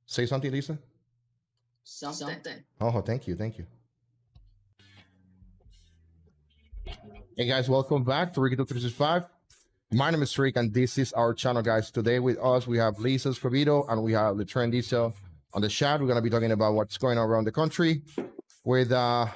say something, Lisa? Something. Oh, thank you. Thank you. Hey guys, welcome back to Ricky 365. My name is Rick, and this is our channel, guys. Today with us, we have Lisa Escobedo and we have Letren Diesel on the chat. We're going to be talking about what's going on around the country with the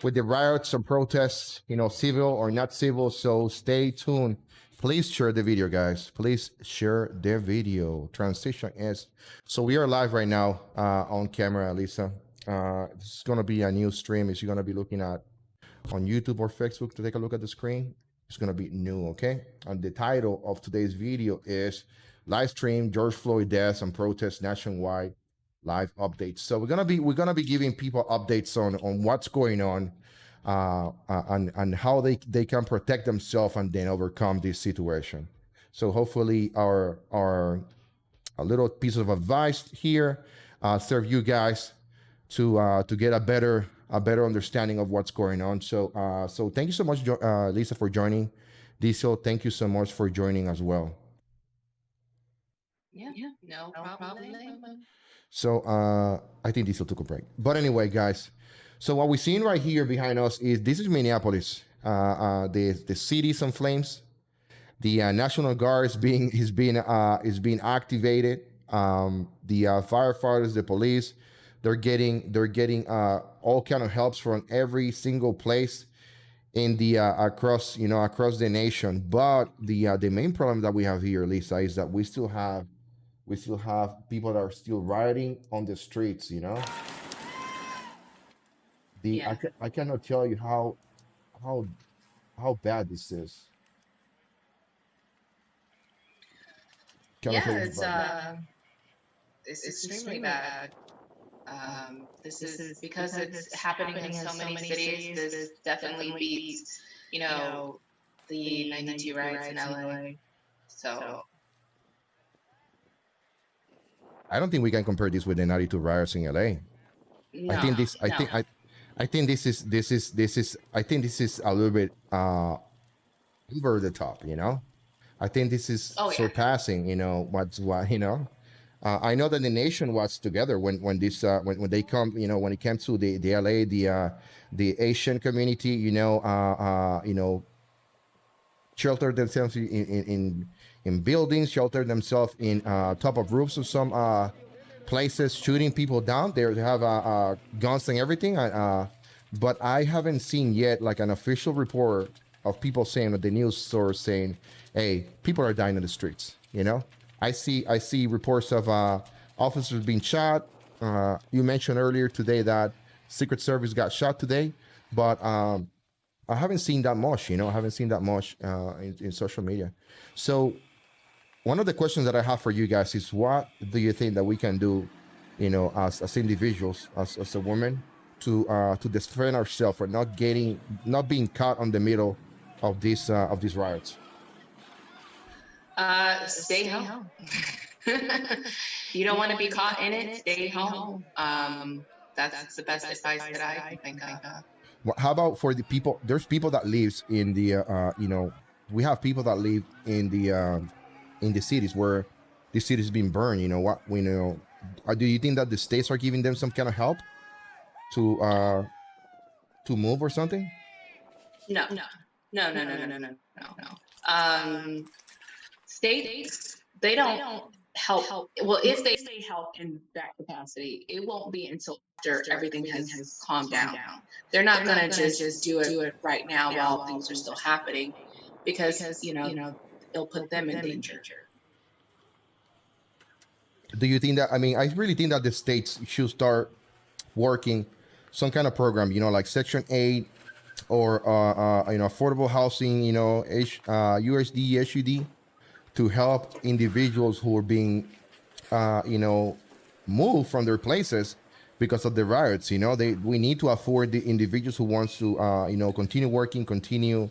riots and protests, civil or not civil. So stay tuned. Please share the video, guys. Please share the video. Transition is so we are live right now on camera, Lisa. This is going to be a new stream. Is you're going to be looking at on YouTube or Facebook to take a look at the screen. It's going to be new, okay? And the title of today's video is live stream George Floyd deaths and protests nationwide live updates. So we're gonna be giving people updates on what's going on and how they can protect themselves and then overcome this situation. So hopefully our a little piece of advice here serve you guys to get a better understanding of what's going on. So so thank you so much, Lisa, for joining. Diesel, thank you so much for joining as well. Yeah, no problem. So I think Diesel took a break. But anyway, guys, so what we're seeing right here behind us this is Minneapolis. The city's in flames. The National Guard is being activated. The firefighters, the police, they're getting all kind of helps from every single place in the across the nation. But the main problem that we have here, Lisa, is that we still have people that are still rioting on the streets. Yeah. I cannot tell you how bad this is. Cannot tell you Yeah, how bad. it's extremely bad. This is because it's happening in so many cities. This definitely beats, the 92 riots in LA. So I don't think we can compare this with the 92 riots in LA. no, I think this no. I think this is I think this is a little bit over the top, I think this is Oh yeah. surpassing, what I know that the nation was together when this when they come, when it came to the LA, the Asian community, shelter themselves in buildings, shelter themselves in top of roofs of some places, shooting people down. They have guns and everything. But I haven't seen yet like an official report of people saying, or the news source saying, "Hey, people are dying in the streets." I see reports of officers being shot. You mentioned earlier today that Secret Service got shot today, but I haven't seen that much. I haven't seen that much in social media. So one of the questions that I have for you guys is, what do you think that we can do, as individuals, as a woman, to defend ourselves for not being caught on the middle of these riots? Stay home. You don't want to be caught in it. Stay home. That's the best advice that I can think of. How about for the people? There's people that lives in the we have people that live in the cities where the city's been burned. Do you think that the states are giving them some kind of help to move or something? No. States, they don't help. Well, if they help in that capacity, it won't be until after everything has calmed down. They're not going to just do it right now while things are still happening, because it'll put them in danger. Do you think that? I mean, I really think that the states should start working some kind of program, like Section 8 or affordable housing, USD, HUD, to help individuals who are being, moved from their places because of the riots. We need to afford the individuals who wants to, continue working, continue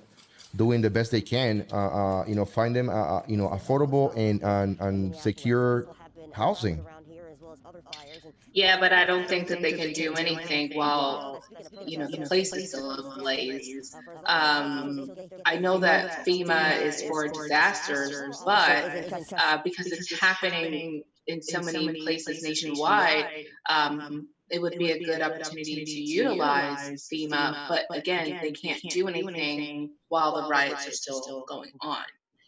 doing the best they can, find them, affordable and secure housing. Yeah, but I don't think that they can do anything while the place is still ablaze. I know that FEMA is for disasters, but because it's happening in so many places nationwide, it would be a good opportunity to utilize FEMA. But again, they can't do anything while the riots are still going on.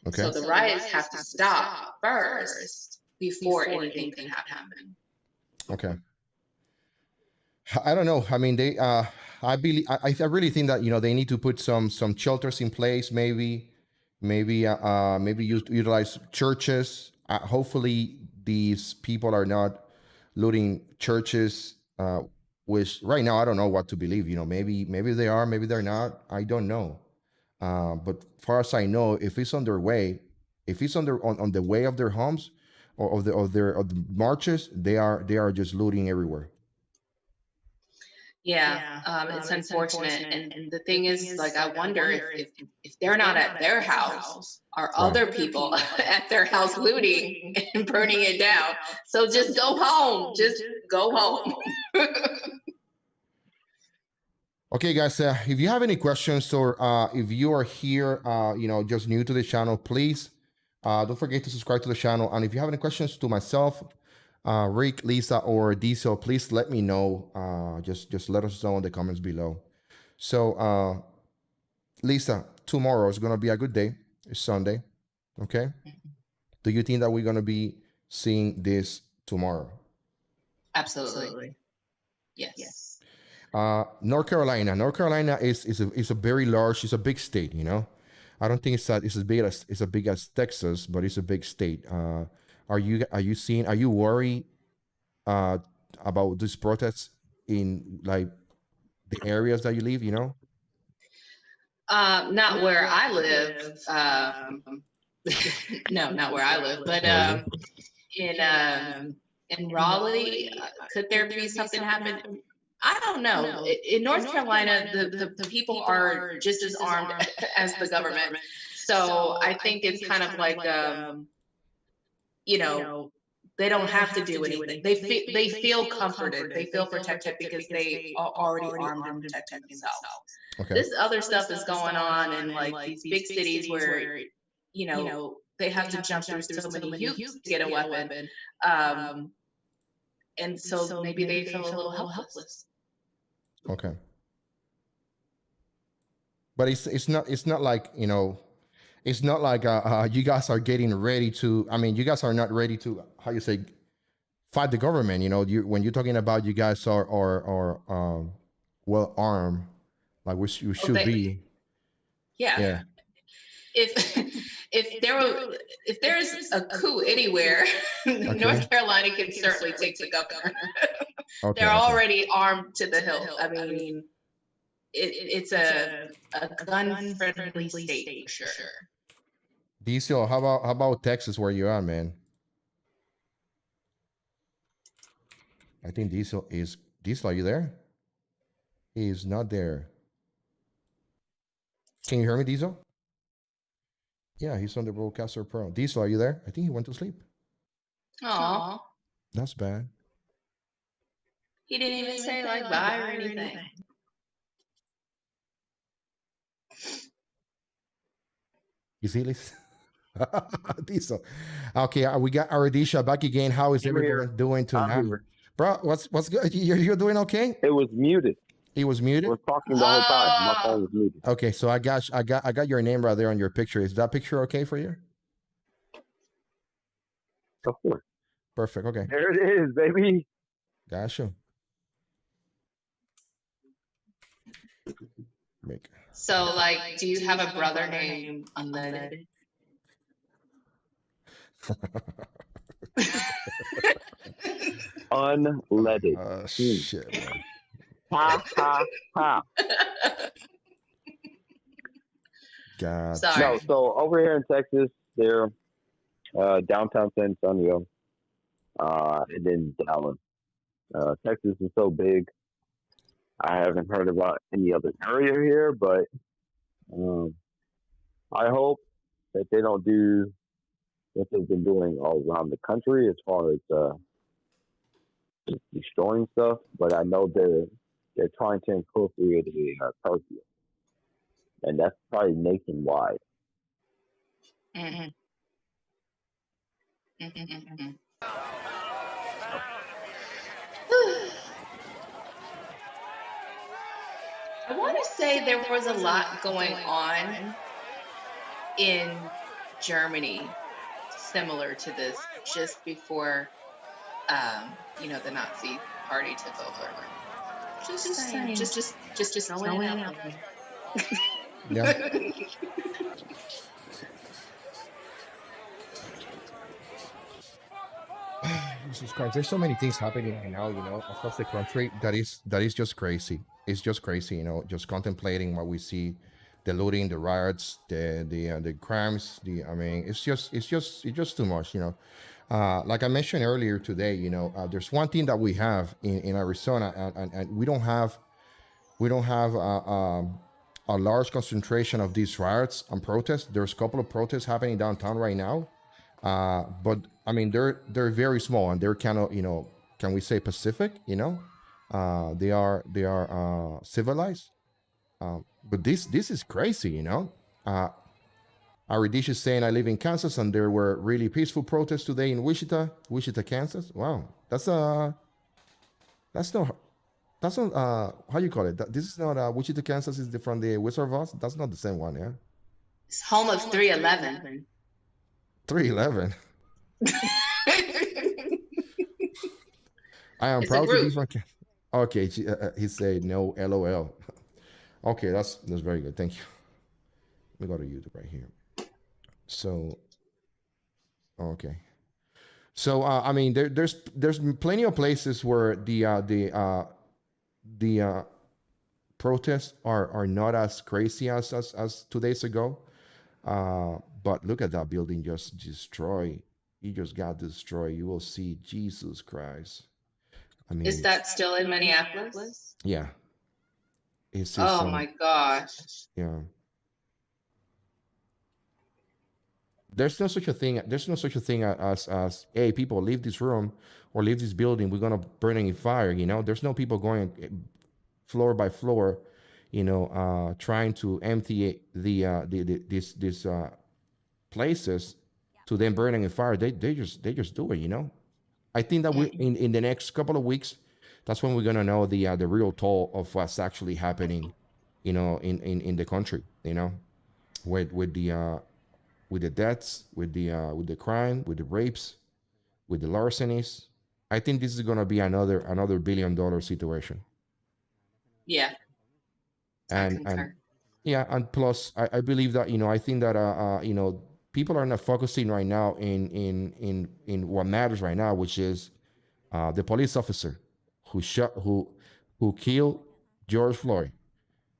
Okay. So the riots have to stop first before anything can happen. Okay. I don't know. I mean, I believe, I really think that, they need to put some shelters in place, maybe, maybe utilize churches. Hopefully these people are not looting churches, which right now I don't know what to believe. Maybe they are, maybe they're not. I don't know. But far as I know, if it's on their way, if it's on the way of their homes or of the marches, they are just looting everywhere. Yeah, it's unfortunate. And the thing is, like, I wonder if they're not at their house, are other people at their house looting and burning it down? So just go home. Just go home. Okay, guys, if you have any questions or if you are here, just new to the channel, please don't forget to subscribe to the channel. And if you have any questions to myself, Rick, Lisa, or Diesel, please let me know. Just let us know in the comments below. So, Lisa, tomorrow is going to be a good day. It's Sunday. Okay. Do you think that we're going to be seeing this tomorrow? Absolutely. Yes. North Carolina is a very large, it's a big state, I don't think it's as big as Texas, but it's a big state. Are you worried about these protests in like the areas that you live, Not where I live. No, not where I live, but in Raleigh, could there be something happen? I don't know. In North Carolina, the people are just as armed as the government. So I think it's kind of like, they don't have to do anything. They feel comforted. They feel protected because they are already armed and protecting themselves. Okay. This other stuff is going on in like these big cities where, they have to jump through so many hoops to get a weapon. And so maybe they feel a little helpless. Okay. But it's not like, it's not like you guys are getting ready to, I mean, you guys are not ready to, how you say, fight the government. When you're talking about you guys are well armed, like you should be. Yeah. If there's a coup anywhere, North Carolina can certainly take the governor. They're already armed to the hilt. I mean, it's a gun-friendly state for sure. Diesel, how about Texas, where you are, man? I think Diesel, are you there? He is not there. Can you hear me, Diesel? Yeah, he's on the Broadcaster Pro. Diesel, are you there? I think he went to sleep. Aw. That's bad. He didn't even say like bye or anything. You see, Lisa? Diesel. Okay, we got Aradisha back again. How is everyone doing tonight? Bro, what's good? You're doing okay? It was muted. He was muted? I was talking the whole time. My phone was muted. Okay, so I got your name right there on your picture. Is that picture okay for you? Of course. Perfect. Okay. There it is, baby. Gotcha. So, like, do you have a brother named Unleaded? Unleaded. Shit, man. Ha, ha, ha. God. Sorry. No, so over here in Texas, they're downtown San Antonio, and then Dallas. Texas is so big. I haven't heard about any other area here, but I hope that they don't do what they've been doing all around the country as far as destroying stuff. But I know they're trying to incorporate a curfew, and that's probably nationwide. Mm-hmm. Mm-hmm. I want to say there was a lot going on in Germany similar to this just before, the Nazi party took over. Just saying, just throwing it out there. Yeah. Jesus Christ, there's so many things happening right now, across the country that is just crazy. It's just crazy, just contemplating what we see, the looting, the riots, the crimes. I mean, it's just too much, Like I mentioned earlier today, there's one thing that we have in Arizona, and we don't have a large concentration of these riots and protests. There's a couple of protests happening downtown right now, but I mean they're very small and they're kind of can we say pacific? They are civilized. But this is crazy, Aridish is saying I live in Kansas and there were really peaceful protests today in Wichita, Kansas. Wow, that's not how you call it. This is not Wichita, Kansas. Is from the Wizard of Oz? That's not the same one, yeah. It's home of 311. 311. I am It's proud a to be group. from. Okay, he said no, LOL. Okay, that's very good. Thank you. Let me go to YouTube right here. So, okay. So I mean, there's plenty of places where the protests are not as crazy as 2 days ago. But look at that building just destroyed. It just got destroyed. You will see, Jesus Christ. I mean, Is that still in Minneapolis? yeah. It's Oh my gosh. yeah. There's no such a thing. There's no such a thing as hey, people, leave this room or leave this building. We're gonna burn it in fire. There's no people going floor by floor, trying to empty these places to then burning in fire. They just do it. I think that we in the next couple of weeks, that's when we're gonna know the real toll of what's actually happening, in the country. With the deaths, with the crime, with the rapes, with the larcenies. I think this is gonna be another $1 billion situation. Yeah. And yeah, and plus I believe that I think that people are not focusing right now in what matters right now, which is the police officer who killed George Floyd.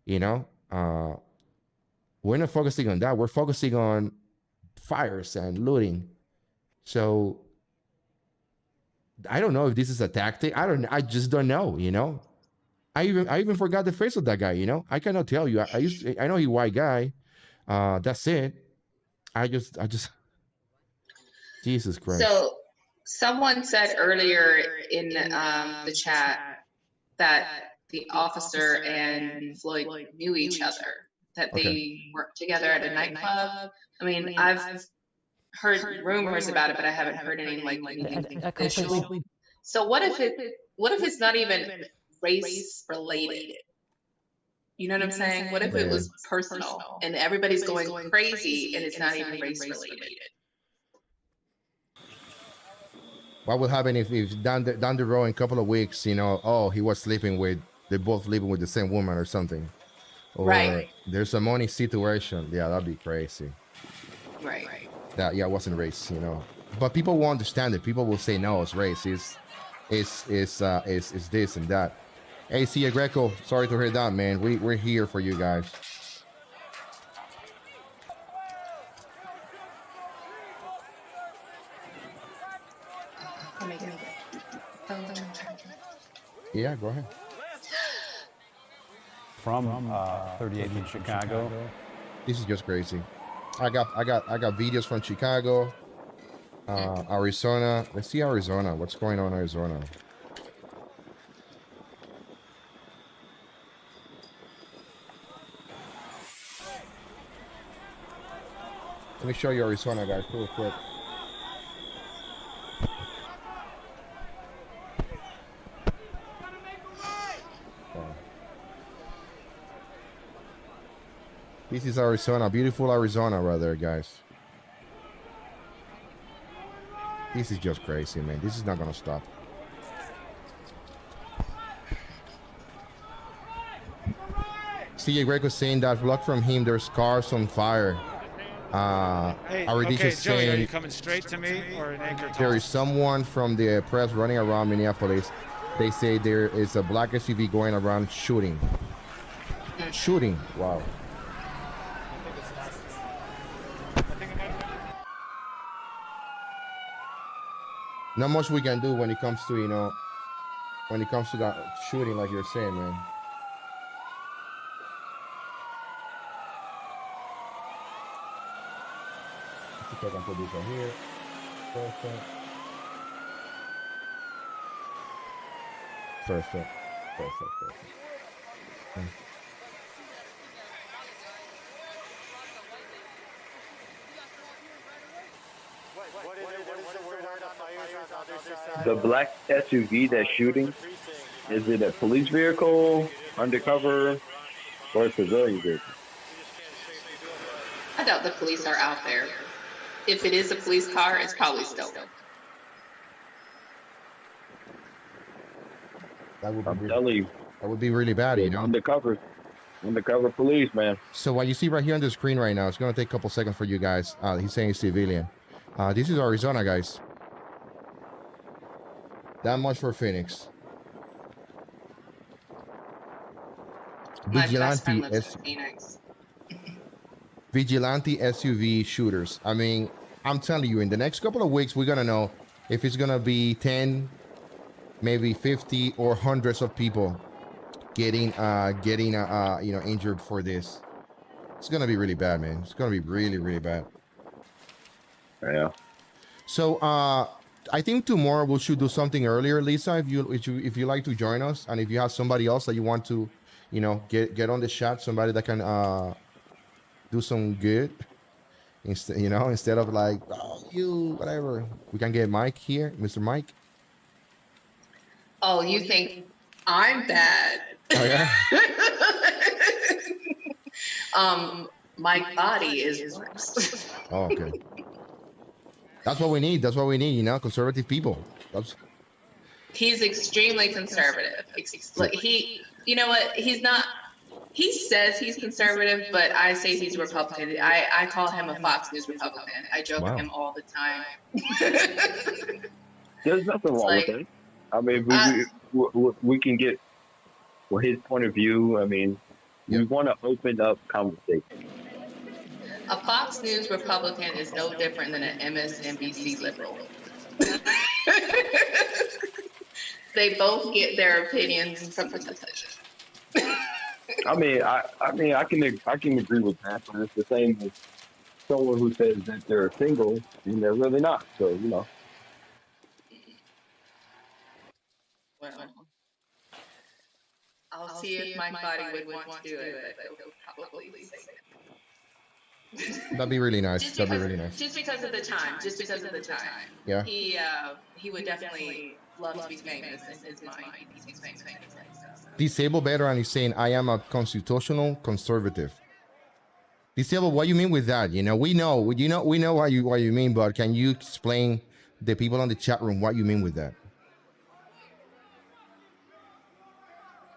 We're not focusing on that. We're focusing on fires and looting. So I don't know if this is a tactic. I just don't know. I even forgot the face of that guy. I cannot tell you. I know he's a white guy. That's it. I just Jesus Christ. So someone said earlier in the chat that the officer and Floyd knew each other, that they worked together at a nightclub. I mean, I've heard rumors about it, but I haven't heard anything official. So what if it's not even race related? You know what I'm saying? What if it was personal and everybody's going crazy and it's not even race related? What would happen if down the road in a couple of weeks, he was they're both living with the same woman or something. Or right. There's a money situation. Yeah, that'd be crazy. Right. That it wasn't race, But people won't understand it. People will say no, it's race. It's this and that. Hey, Cia Greco, sorry to hear that, man. We're here for you guys. Yeah, go ahead. From 38th in Chicago. This is just crazy. I got videos from Chicago, Arizona. Let's see Arizona. What's going on in Arizona? Let me show you Arizona, guys, real quick. This is Arizona, beautiful Arizona right there, guys. This is just crazy, man. This is not gonna stop. CJ Greg was saying that block from him, there's cars on fire. Hey, Already okay, just Joey, are saying you coming straight to me or an anchor there is toss? someone from the press running around Minneapolis. They say there is a black SUV going around shooting. Shooting. Wow. Not much we can do when it comes to, you know, when it comes to that shooting, like you're saying, man. Let's see if I can put this on here. Perfect. Perfect. Perfect. Perfect. The black SUV that's shooting, is it a police vehicle, undercover, or a civilian vehicle? I doubt the police are out there. If it is a police car, it's probably stolen. That would I'm be telling you, that would be really bad, you know. undercover police, man. So what you see right here on the screen right now, it's gonna take a couple seconds for you guys. He's saying civilian. This is Arizona, guys. That much for Phoenix. My best friend Vigilante, lives in Phoenix. vigilante SUV shooters. I mean, I'm telling you, in the next couple of weeks, we're gonna know if it's gonna be 10, maybe 50, or hundreds of people getting you know, injured for this. It's gonna be really bad, man. It's gonna be really, really bad. Yeah. So I think tomorrow we should do something earlier, Lisa. If you like to join us, and if you have somebody else that you want to, you know, get on the chat, somebody that can do some good, instead, you know, instead of like, oh, you whatever. We can get Mike here, Mr. Mike. Oh, you think I'm bad? Oh yeah. My body is worse. Oh, okay. That's what we need. That's what we need. You know, conservative people. That's He's extremely conservative. Like you know what? He's not. He says he's conservative, but I say he's Republican. I call him a Fox News Republican. I joke with him all the time. There's nothing wrong with that. I mean, we can get his point of view. I mean, we want to open up conversation. A Fox News Republican is no different than an MSNBC liberal. They both get their opinions from the television. I mean, I can agree with that, but it's the same as someone who says that they're single and they're really not. So, you know. Well, I'll see if my body would want to do it, but he'll probably say it. That'd be really nice. That'd be really nice. Just because of the time. Just because of the time. Yeah. He would definitely love to be famous in his mind. He's famous. Disabled veteran is saying, I am a constitutional conservative. Disabled, what you mean with that? You know, we know what you mean, but can you explain the people on the chat room what you mean with that?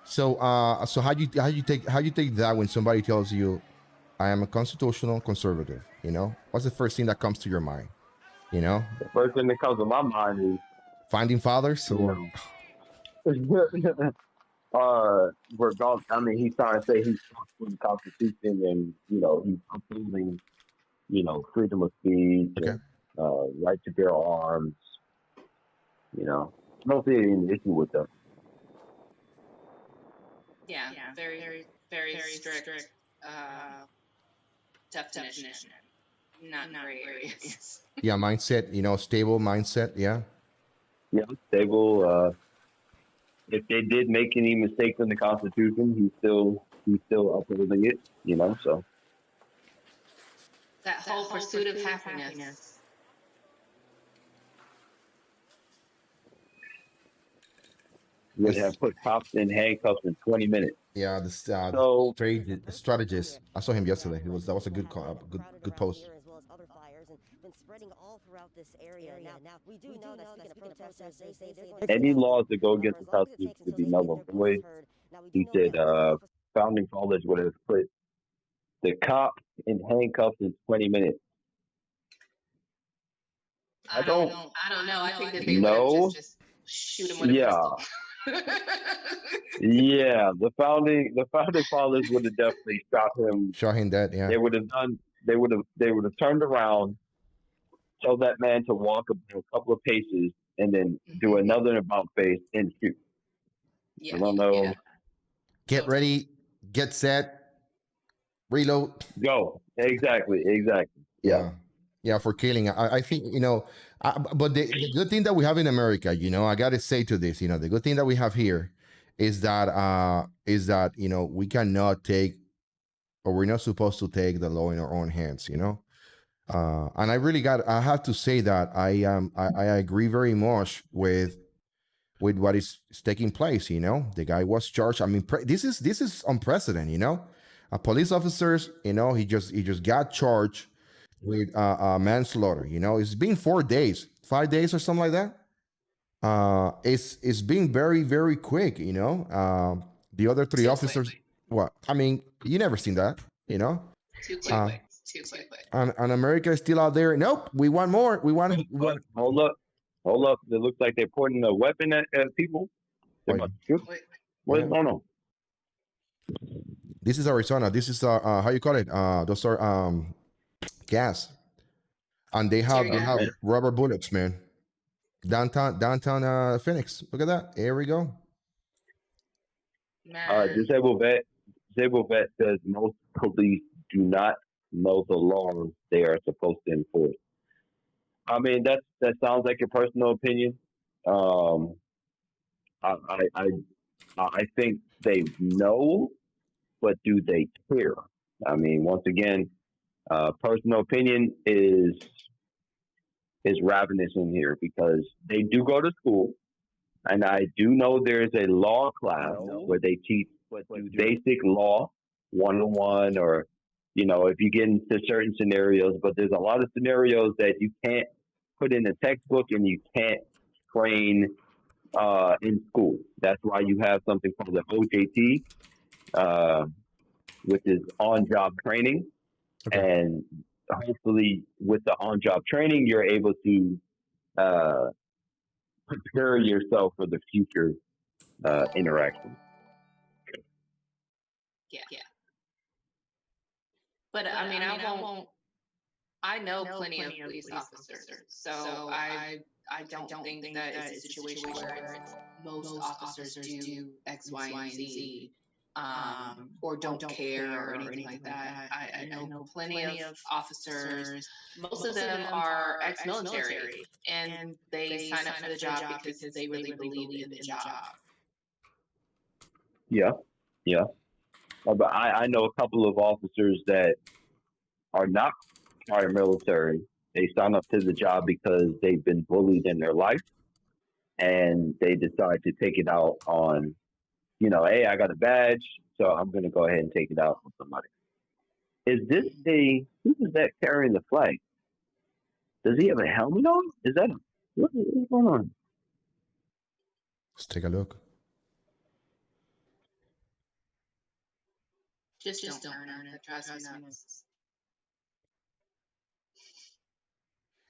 So how you take that when somebody tells you, I am a constitutional conservative? You know, what's the first thing that comes to your mind? You know, the first thing that comes to my mind is finding fathers. Or we're gone. I mean, he's trying to say he's for the Constitution, and you know, he's upholding, you know, freedom of speech, okay, and, right to bear arms. You know, I don't see any issue with them. Yeah, very strict definition. Not gray areas. Yeah, mindset. You know, stable mindset. Yeah. Yeah, stable. If they did make any mistakes in the Constitution, he's still upholding it. You know, so That whole pursuit of happiness. would have put cops in handcuffs in 20 minutes. Yeah, this So trade strategist. I saw him yesterday. That was a good call, good post. any laws that go against the Constitution to be null and void. He said founding fathers would have put the cop in handcuffs in 20 minutes. I don't know. I think that they would have No. just shoot him with a Yeah. pistol. Yeah. The founding fathers would have definitely shot him. Shot him dead. Yeah. They would have turned around, tell that man to walk a couple of paces, and then do another about face and shoot. Yeah, I don't know. yeah. Get ready, get set, reload. Go. Exactly. Yeah. Yeah, for killing. I think, but the good thing that we have in America, I got to say to this, the good thing that we have here is that, we cannot take, or we're not supposed to take the law in our own hands, and I have to say that I agree very much with what is taking place. The guy was charged. I mean, this is unprecedented. Police officers, he just got charged with manslaughter. It's been 4 days, 5 days or something like that. It's been very, very quick. The other three officers. What? I mean, you never seen that. Too quick. Too quick. And America is still out there. Nope, we want more. We want. Hold up. It looks like they're pointing a weapon at people. What's going on? This is Arizona. This is how you call it? Those are gas, and they have rubber bullets, man. Downtown Phoenix. Look at that. Here we go. Disabled vet says most police do not know the laws they are supposed to enforce. I mean, that sounds like your personal opinion. I think they know, but do they care? I mean, once again, personal opinion is ravenous in here because they do go to school, and I do know there's a law class where they teach basic law 101, or if you get into certain scenarios, but there's a lot of scenarios that you can't put in a textbook and you can't train in school. That's why you have something called the OJT, which is on-job training. Okay. And hopefully with the on-job training, you're able to prepare yourself for the future interaction. Yeah. But I mean, I know plenty of police officers, so I don't think that it's a situation where most officers do X, Y, and Z, or don't care or anything like that. I know plenty of officers. Most of them are ex-military, and they sign up for the job because they really believe in the job. Yeah. But I know a couple of officers that are not prior military. They sign up to the job because they've been bullied in their life, and they decide to take it out on, hey, I got a badge, so I'm going to go ahead and take it out on somebody. Who is that carrying the flag? Does he have a helmet on? What is going on? Let's take a look. Just don't earn it.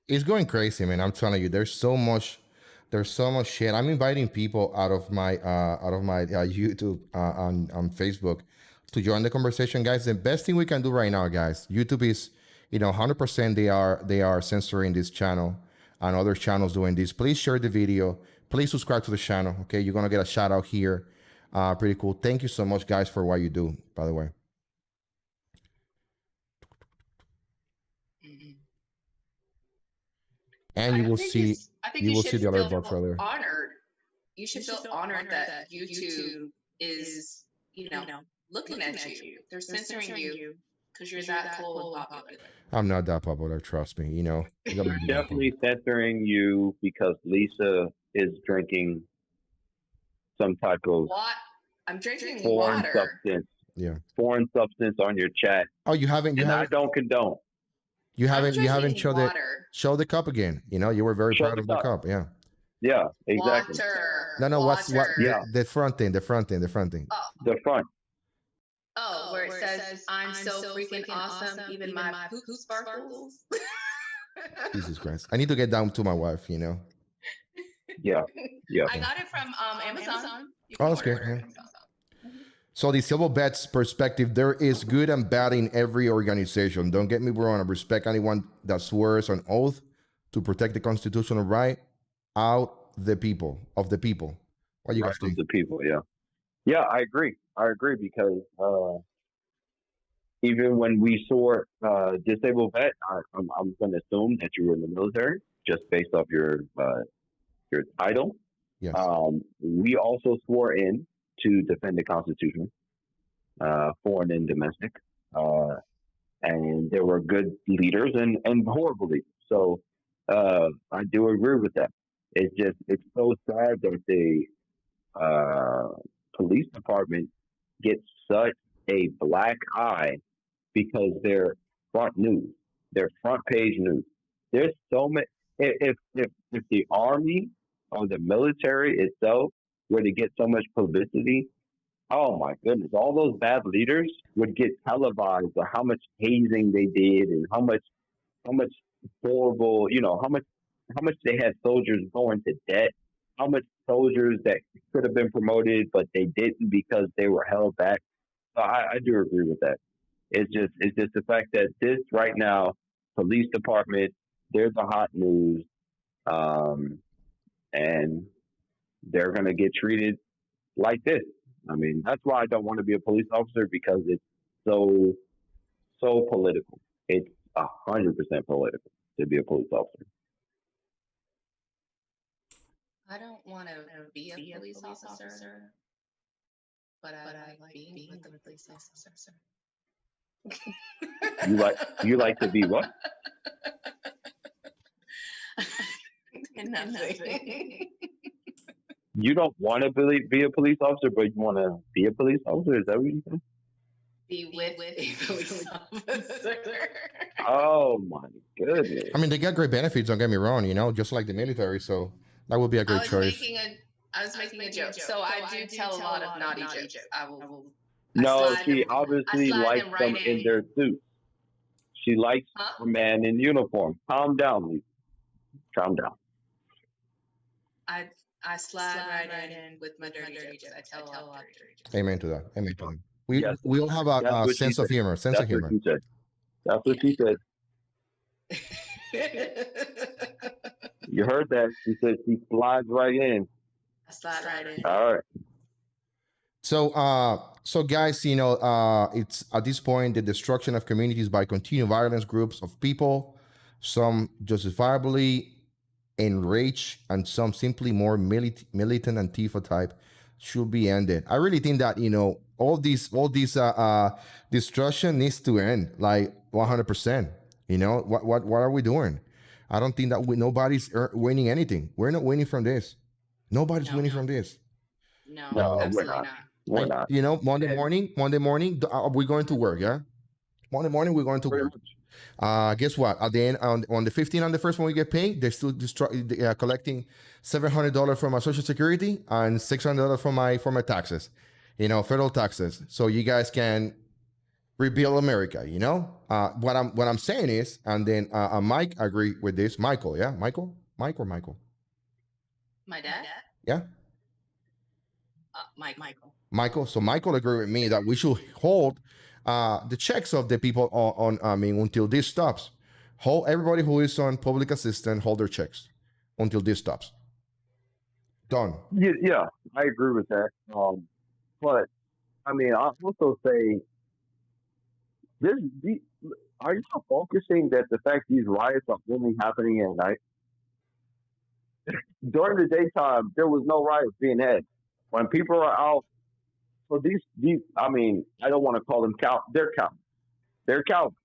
It's going crazy, man. I'm telling you, there's so much shit. I'm inviting people out of my YouTube on Facebook to join the conversation, guys. The best thing we can do right now, guys, YouTube is 100% they are censoring this channel and other channels doing this. Please share the video. Please subscribe to the channel. Okay, you're gonna get a shout out here. Pretty cool. Thank you so much, guys, for what you do, by the way. And you will see the alert bar further. You should feel honored that YouTube is, looking at you. They're censoring you because you're that cool and popular. I'm not that popular, trust me. They're definitely censoring you because Lisa is drinking some type of I'm drinking foreign water. substance. Yeah. Foreign substance on your chat. Oh, you haven't. You And I haven't. don't condone. You haven't. You haven't drinking showed it. water. Show the cup again. You know, you were very Show proud the of the cup. cup. Yeah. Yeah, exactly. Water. No, what's what? Yeah. The front thing. The front thing. The front thing. The front. Where it says, I'm so freaking awesome, even my poop sparkles. Jesus Christ! I need to get down to my wife. You know. Yeah. Yeah. I got it from Amazon. You Oh, can that's order good, it yeah. from Amazon. So the civil bets perspective, there is good and bad in every organization. Don't get me wrong. I respect anyone that swears on oath to protect the constitutional right of the people. What you guys Right think? of the people, yeah. Yeah, I agree. Because even when we saw disabled vet, I'm going to assume that you were in the military just based off your title. Yes. We also swore in to defend the Constitution, foreign and domestic. And there were good leaders and horrible leaders. So I do agree with that. It's so sad that the police department gets such a black eye because they're front news, they're front page news. There's so many. If the army or the military itself were to get so much publicity, oh my goodness, all those bad leaders would get televised of how much hazing they did and how much horrible, how much they had soldiers going to debt, how much soldiers that could have been promoted but they didn't because they were held back. So I do agree with that. It's just the fact that this right now, police department, they're the hot news, and they're gonna get treated like this. I mean, that's why I don't want to be a police officer, because it's so political. It's 100% political to be a police officer. I don't want to be a police officer, but I like being with the police officer. You like to be what? Nothing. You don't want to be a police officer, but you want to be a police officer? Is that what you think? Be with a police officer. Oh my goodness! I mean, they get great benefits. Don't get me wrong. Just like the military. So that would be a great choice. I was making a joke. So I do tell a lot of naughty jokes. No, she obviously likes them in their suits. She likes a man in uniform. Calm down, Lisa. Calm down. I slide right in with my dirty jokes. I tell a lot of dirty jokes. Amen to that. Amen to that. We all have That's a what sense she of said. humor. That's what she said. That's what she said. You heard that? She said she slides right in. I slide right in. All right. So guys, it's at this point the destruction of communities by continued violence groups of people, some justifiably enraged and some simply more militant Antifa type, should be ended. I really think that all these destruction needs to end, like 100%. What are we doing? I don't think that nobody's winning anything. We're not winning from this. Nobody's winning from this. No, absolutely not. We're not. Monday morning, we're going to work. Yeah, Monday morning we're going to work. Guess what? At the end, on the 15th and the first when we get paid, they're still collecting $700 from my Social Security and $600 for my taxes, federal taxes. So you guys can rebuild America. What I'm saying is, and then Mike agree with this. Michael, yeah, Michael. My dad. Yeah. Michael. So Michael agreed with me that we should hold the checks of the people until this stops. Hold everybody who is on public assistance, hold their checks until this stops. Done. Yeah, I agree with that. But I mean, I also say are you focusing that the fact these riots are only happening at night? During the daytime, there was no riots being had. When people are out, so these I mean, I don't want to call them cow. They're cowards. They're cowards.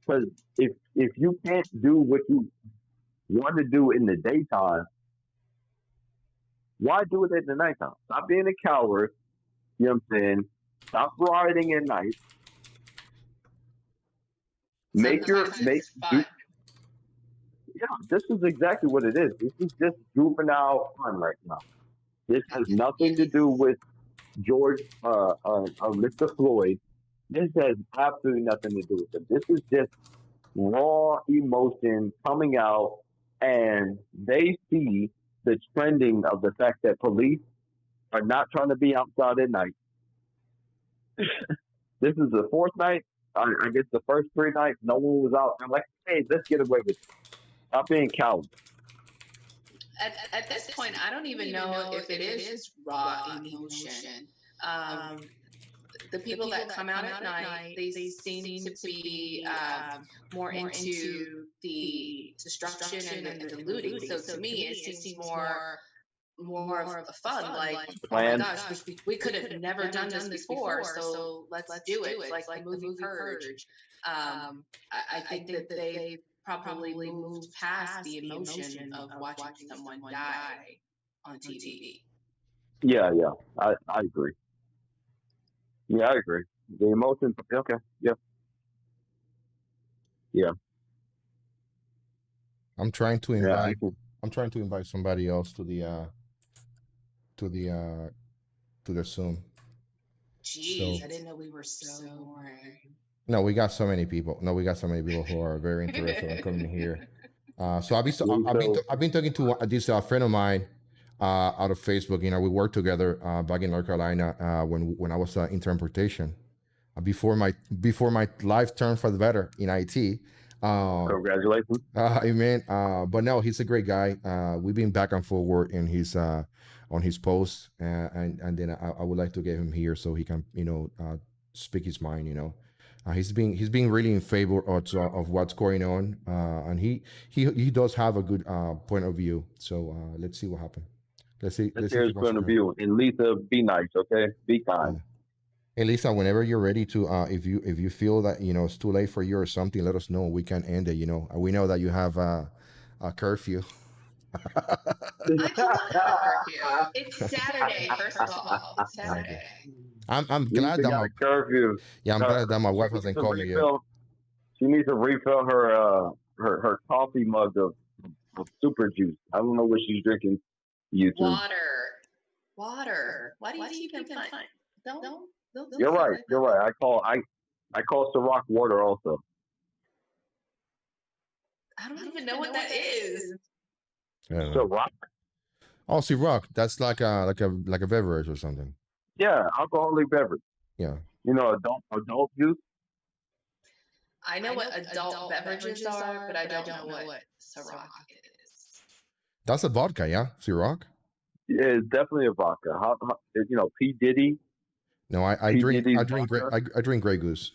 Because if you can't do what you want to do in the daytime, why do it in the nighttime? Stop being a coward You know what I'm saying? Stop rioting at night. Sometimes it's fun. Yeah, this is exactly what it is. This is just juvenile fun right now. This has nothing to do with Mr. Floyd. This has absolutely nothing to do with it. This is just raw emotion coming out, and they see the trending of the fact that police are not trying to be outside at night. This is the fourth night. I guess the first 3 nights, no one was out. I'm like, hey, let's get away with it. Stop being cowards. At this point, I don't even know if it is raw emotion. The people that come out at night, they seem to be more into the destruction and the looting. So to me, it seems more of a fun. Like, oh my gosh, we could have never done this before, so let's do it. Like the movie Purge. I think that they probably moved past the emotion of watching someone die on TV. Yeah, I agree. Yeah, I agree. The emotions. Okay. Yeah. I'm trying to invite. Yeah, I'm trying to invite somebody else to the Zoom. Jeez, I didn't know we were so boring. No, we got so many people. No, we got so many people who are very interested in coming here. So I've been talking to this friend of mine out of Facebook. You know, we worked together back in North Carolina when I was interpretation before my life turned for the better in IT. Congratulations. Amen. But no, he's a great guy. We've been back and forward in his on his posts, and then I would like to get him here so he can speak his mind. He's being really in favor of what's going on, and he does have a good point of view. So let's see what happens. Let's see his point of view. And Lisa, be nice, okay? Be kind. Hey Lisa, whenever you're ready to, if you feel that it's too late for you or something, let us know. We can end it. We know that you have a curfew. I do not have a curfew. It's Saturday, first of all. It's Saturday. I'm glad that my curfew. Yeah, I'm glad that my wife hasn't called me yet. She needs to refill her coffee mug of super juice. I don't know what she's drinking. Water. Why do you keep him fun? Don't. You're right. You're right. I call Ciroc water also. I don't even know what that is. Ciroc. Oh, Ciroc. That's like a beverage or something. Yeah, alcoholic beverage. Yeah. Adult juice. I know what adult beverages are, but I don't know what Ciroc is. That's a vodka, yeah? Ciroc? Yeah, it's definitely a vodka. P. Diddy. No, I drink Grey Goose.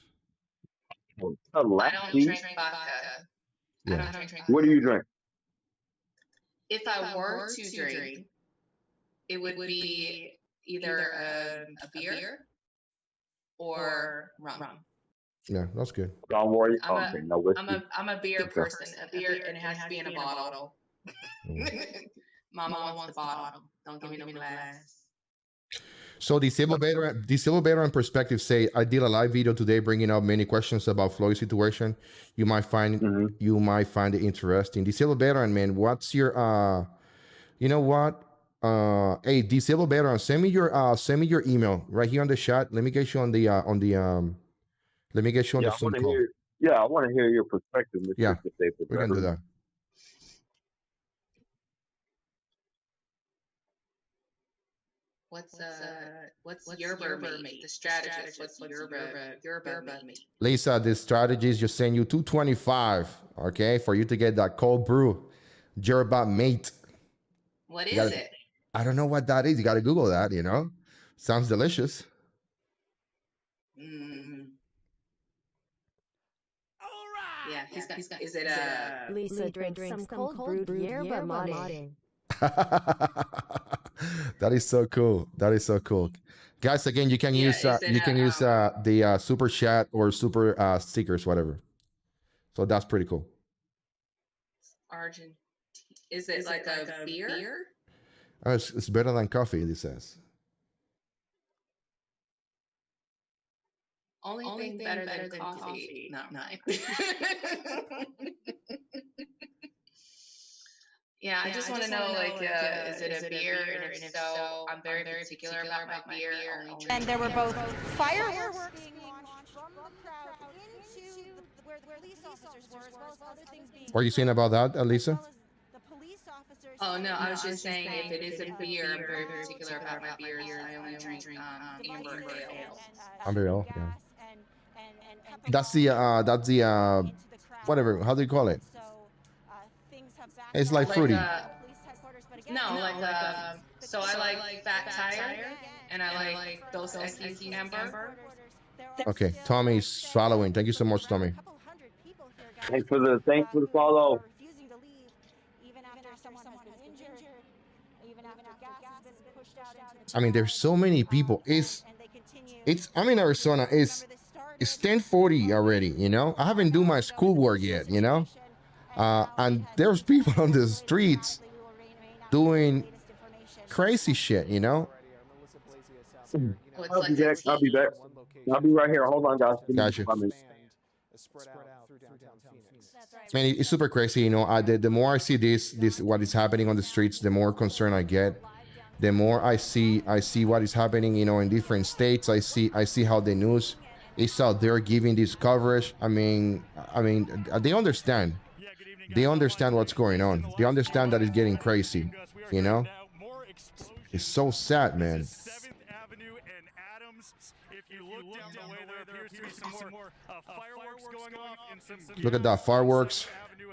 I don't drink vodka. Yeah. I don't drink. What do you drink? If I were to drink, it would be either a beer or rum. Yeah, that's good. Don't worry. I'm a beer person. A beer, and it has to be in a bottle. Mama wants the bottle. Don't give me no glass. So the civil veteran perspective say, I did a live video today bringing up many questions about Floyd's situation. You might find it interesting. The civil veteran, man, what's your hey, the civil veteran, send me your email right here on the chat. Let me get you on the Zoom call. I want to hear your perspective. Yeah, we can do that. What's Yerba meat? The strategist. What's Yerba meat? Lisa, the strategist just send you $225, okay, for you to get that cold brew, Yerba mate. What is it? I don't know what that is. You got to Google that. Sounds delicious. Mm-hmm. All right. Yeah, he's got. Is it a Lisa drink some cold brewed yerba mate? That is so cool. Guys, again, you can use the super chat or super stickers, whatever. So that's pretty cool. Argentine. Is it like a beer? It's better than coffee, it says. Only thing better than coffee. No, no. Yeah, I just want to know, like, is it a beer? And if so, I'm very particular about my beer. And there were both fireworks being launched from the crowd into where the police officers were, as well as other things being. What are you saying about that, Elisa? The police officers. Oh no, I was just saying if it is a beer, I'm very particular about my beers. I only drink amber ale. Amber ale, yeah. That's the whatever. How do you call it? It's like fruity. So I like Fat Tire and I like Dos Equis Amber. Okay, Tommy's following. Thank you so much, Tommy. Thanks for the follow. I mean, there's so many people. I'm in Arizona. It's 10:40 already. You know, I haven't done my schoolwork yet. You know, and there's people on the streets doing crazy shit. You know. I'll be back. I'll be right here. Hold on, guys. Gotcha. Man, it's super crazy. You know, the more I see this what is happening on the streets, the more concerned I get. The more I see what is happening, you know, in different states. I see how the news is out there giving this coverage. I mean, they understand. They understand what's going on. They understand that it's getting crazy. You know, it's so sad, man. Fireworks going off in some Look at that fireworks.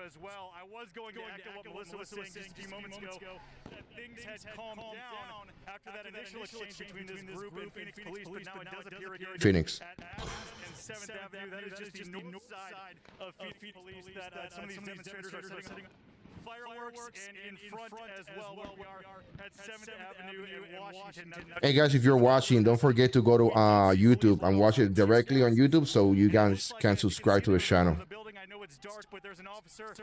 as well. I was going to echo what Melissa was saying just a few moments ago, that things had calmed down after that initial exchange between this group and Phoenix police, but now it does appear again Phoenix. at Adams and 7th Avenue. That is just the north side of Phoenix police that some of these demonstrators are setting up fireworks, and in front as well, where we are at 7th Avenue in Washington. Hey guys, if you're watching, don't forget to go to YouTube and watch it directly on YouTube, so you guys can subscribe to the channel. I know it's dark, but there's an officer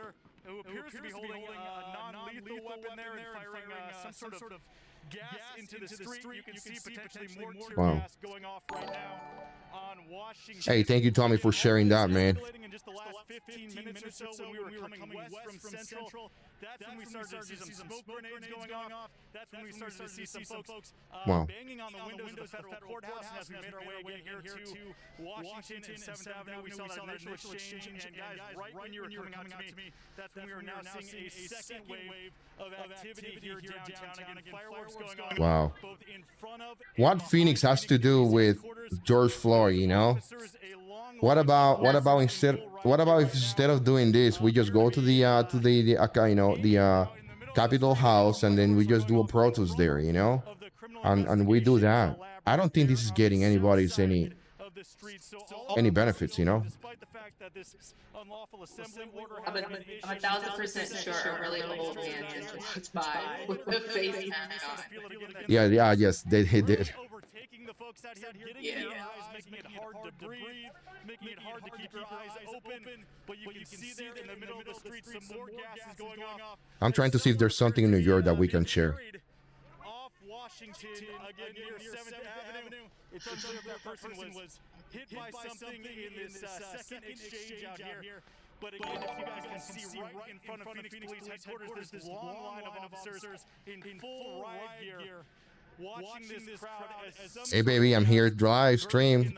who appears to be holding a non-lethal weapon there and firing some sort of gas into the street. You can see potentially more tear gas going off right now on Washington. Hey, thank you, Tommy, for sharing that, man. In just the last 15 minutes or so, when we were coming west from Central, that's when we started to see some smoke grenades going off. That's when we started to see some folks banging on the windows of the federal courthouse. And as we made our way again here to Washington and 7th Avenue, we saw that initial exchange. And guys, right when you were coming out to me, that's when we are now seeing a second wave of activity here downtown. Again, fireworks going on. Wow. Both in front of What Phoenix has to do with George Floyd, you know? What about if instead of doing this, we just go to the Capitol House and then we just do a protest there, you know? And we do that. I don't think this is getting anybody's any benefits, you know? I'm 1,000% sure a really old man just walked by with a face mask on. Yeah, yes, they did. Overtaking the folks out here, getting in your eyes, making it hard to breathe, making it hard to keep your eyes open. But you can see there in the middle of the street some more gas is going off. I'm trying to see if there's something in New York that we can share. Off Washington, again near 7th Avenue. It's unclear if that person was hit by something in this second exchange out here. But again, if you guys can see right in front of Phoenix Police Headquarters, there's this long line of officers in full riot gear watching this crowd as Hey baby, I'm here live stream.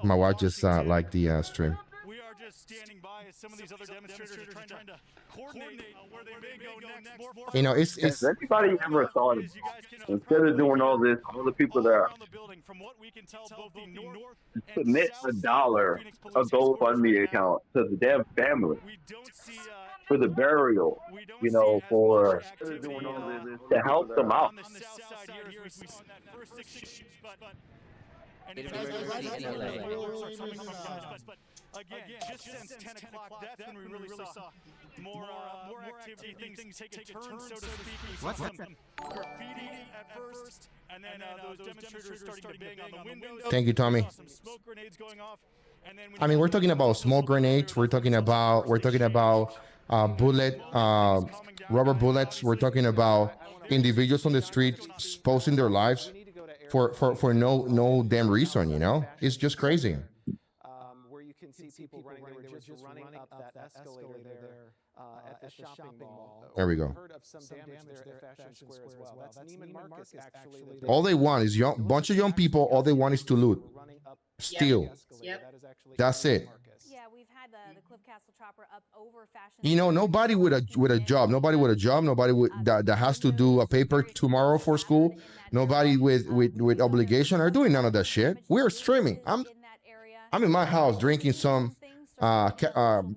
My wife just liked the stream. we are just standing by as some of these other demonstrators are trying to coordinate where they may go next. You know, it's Has anybody ever thought, instead of doing all this, all the people that submit $1 a GoFundMe account to the Deb family for the burial, you know, for doing all this to help them out. Again, just since 10 o'clock, that's when we really saw more activity, things take a turn, so to speak. What's some graffiti at first, and then those demonstrators starting to bang on the windows. Thank you, Tommy. Some smoke grenades going off, and then I mean, we're talking about smoke grenades. We're talking about rubber bullets. We're talking about individuals on the street exposing their lives for no damn reason. You know, it's just crazy. can see people running. They were just running up that escalator there at the shopping mall. There we go. Heard of some damage there at Fashion Square as well. That's Neiman Marcus actually. All they want is bunch of young people. All they want is to loot, steal. Yep. That's it. Yeah, we've had the Cliff Castle chopper up over Fashion. You know, nobody with a job, nobody with a job, nobody that has to do a paper tomorrow for school, nobody with obligation are doing none of that shit. We're streaming. I'm in my house drinking some rum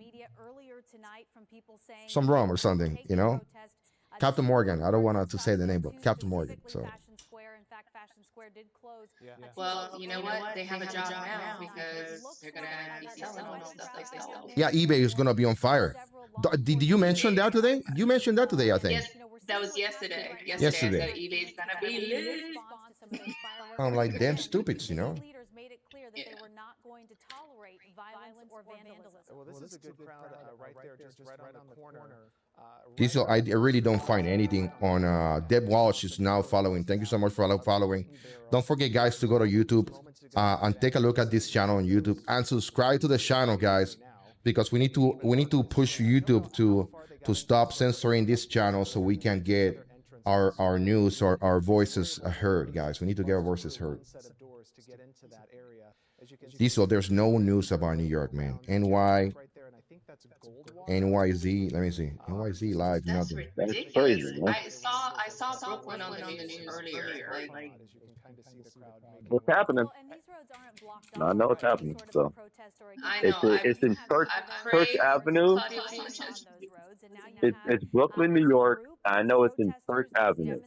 or something, you know. Captain Morgan. I don't want to say the name, but Captain Morgan. So. Well, you know what? They have a job now because they're gonna be selling all the stuff like they sell. Yeah, eBay is gonna be on fire. Did you mention that today? You mentioned that today, I think. Yes, that was yesterday. Yesterday. I said eBay's gonna be lit. I'm like, damn stupids, you know. Yeah. Well, this is a good crowd right there, just right on the corner. Diesel, I really don't find anything on Deb Walsh is now following. Thank you so much for following. Don't forget, guys, to go to YouTube and take a look at this channel on YouTube and subscribe to the channel, guys, because we need to push YouTube to stop censoring this channel so we can get our news or our voices heard, guys. We need to get our voices heard. Diesel, there's no news about New York, man. NYZ, let me see. NYZ live, That's nothing. ridiculous. crazy, man. I saw Brooklyn on the news earlier. Like, What's happening? I know what's happening. So I know. it's in Church Avenue. It's Brooklyn, New York. I know it's in Church Avenue.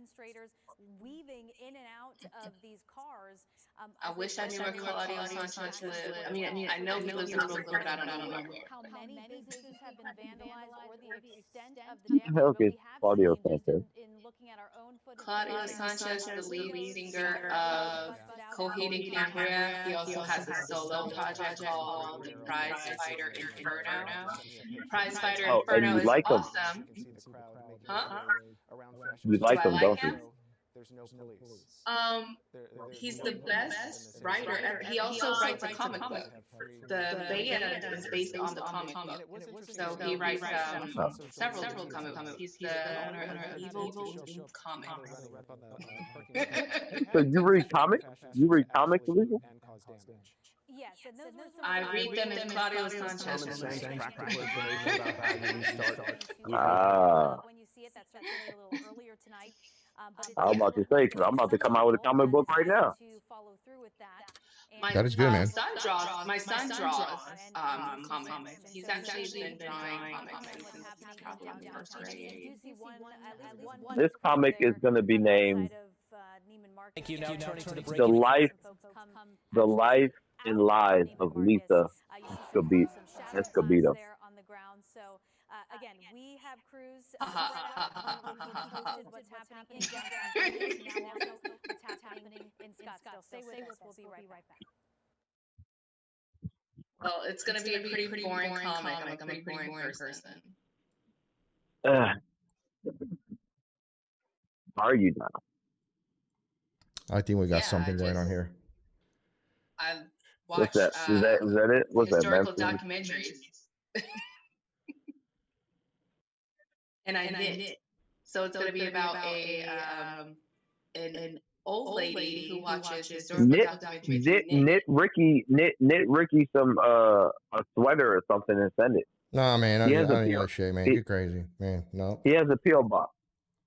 I wish I knew where Claudio Sanchez lived. I mean, I know he lives in Brooklyn, but I don't know where. How many businesses have been vandalized or the extent of Who the hell the is Claudio Sanchez? in looking at our own footage. Claudio Sanchez, the lead singer of Coheed and Cambria. He also has a solo project called Prize Fighter Inferno. Prize Fighter Oh, and Inferno you is like him. awesome. Huh? You like him, don't you? There's no police. He's the best writer ever. He also writes a comic book. The band is based on the comic book. So he writes several comic books. He's the owner of Evil Ink Comics. So you read comics? You read comics, Illegal? Yes, and those I read them as Claudio Sanchez. when you see it, that's a little earlier tonight. I'm about to say, because I'm about to come out with a comic book right now. That is good, man. My son draws comics. He's actually been drawing comics since probably first grade. This comic is going to be named Thank you. Now turning to the The Life and Lives of Lisa Escobedo. Again, we have crews spread out, posted what's happening in downtown, now also what's happening in Scottsdale. Stay with us. We'll be right back. Well, it's going to be a pretty boring comic. I'm a pretty boring person. Are you now? I think we got something going on here. I've What's watched that? Is that it? What's that, historical man? documentaries. And I knit. So it's going to be about an old lady who watches historical documentaries. Knit Ricky some a sweater or something and send it. Nah, man, I He has don't a need P.O. that shit, man. You're crazy, man. No. He has a P.O. box.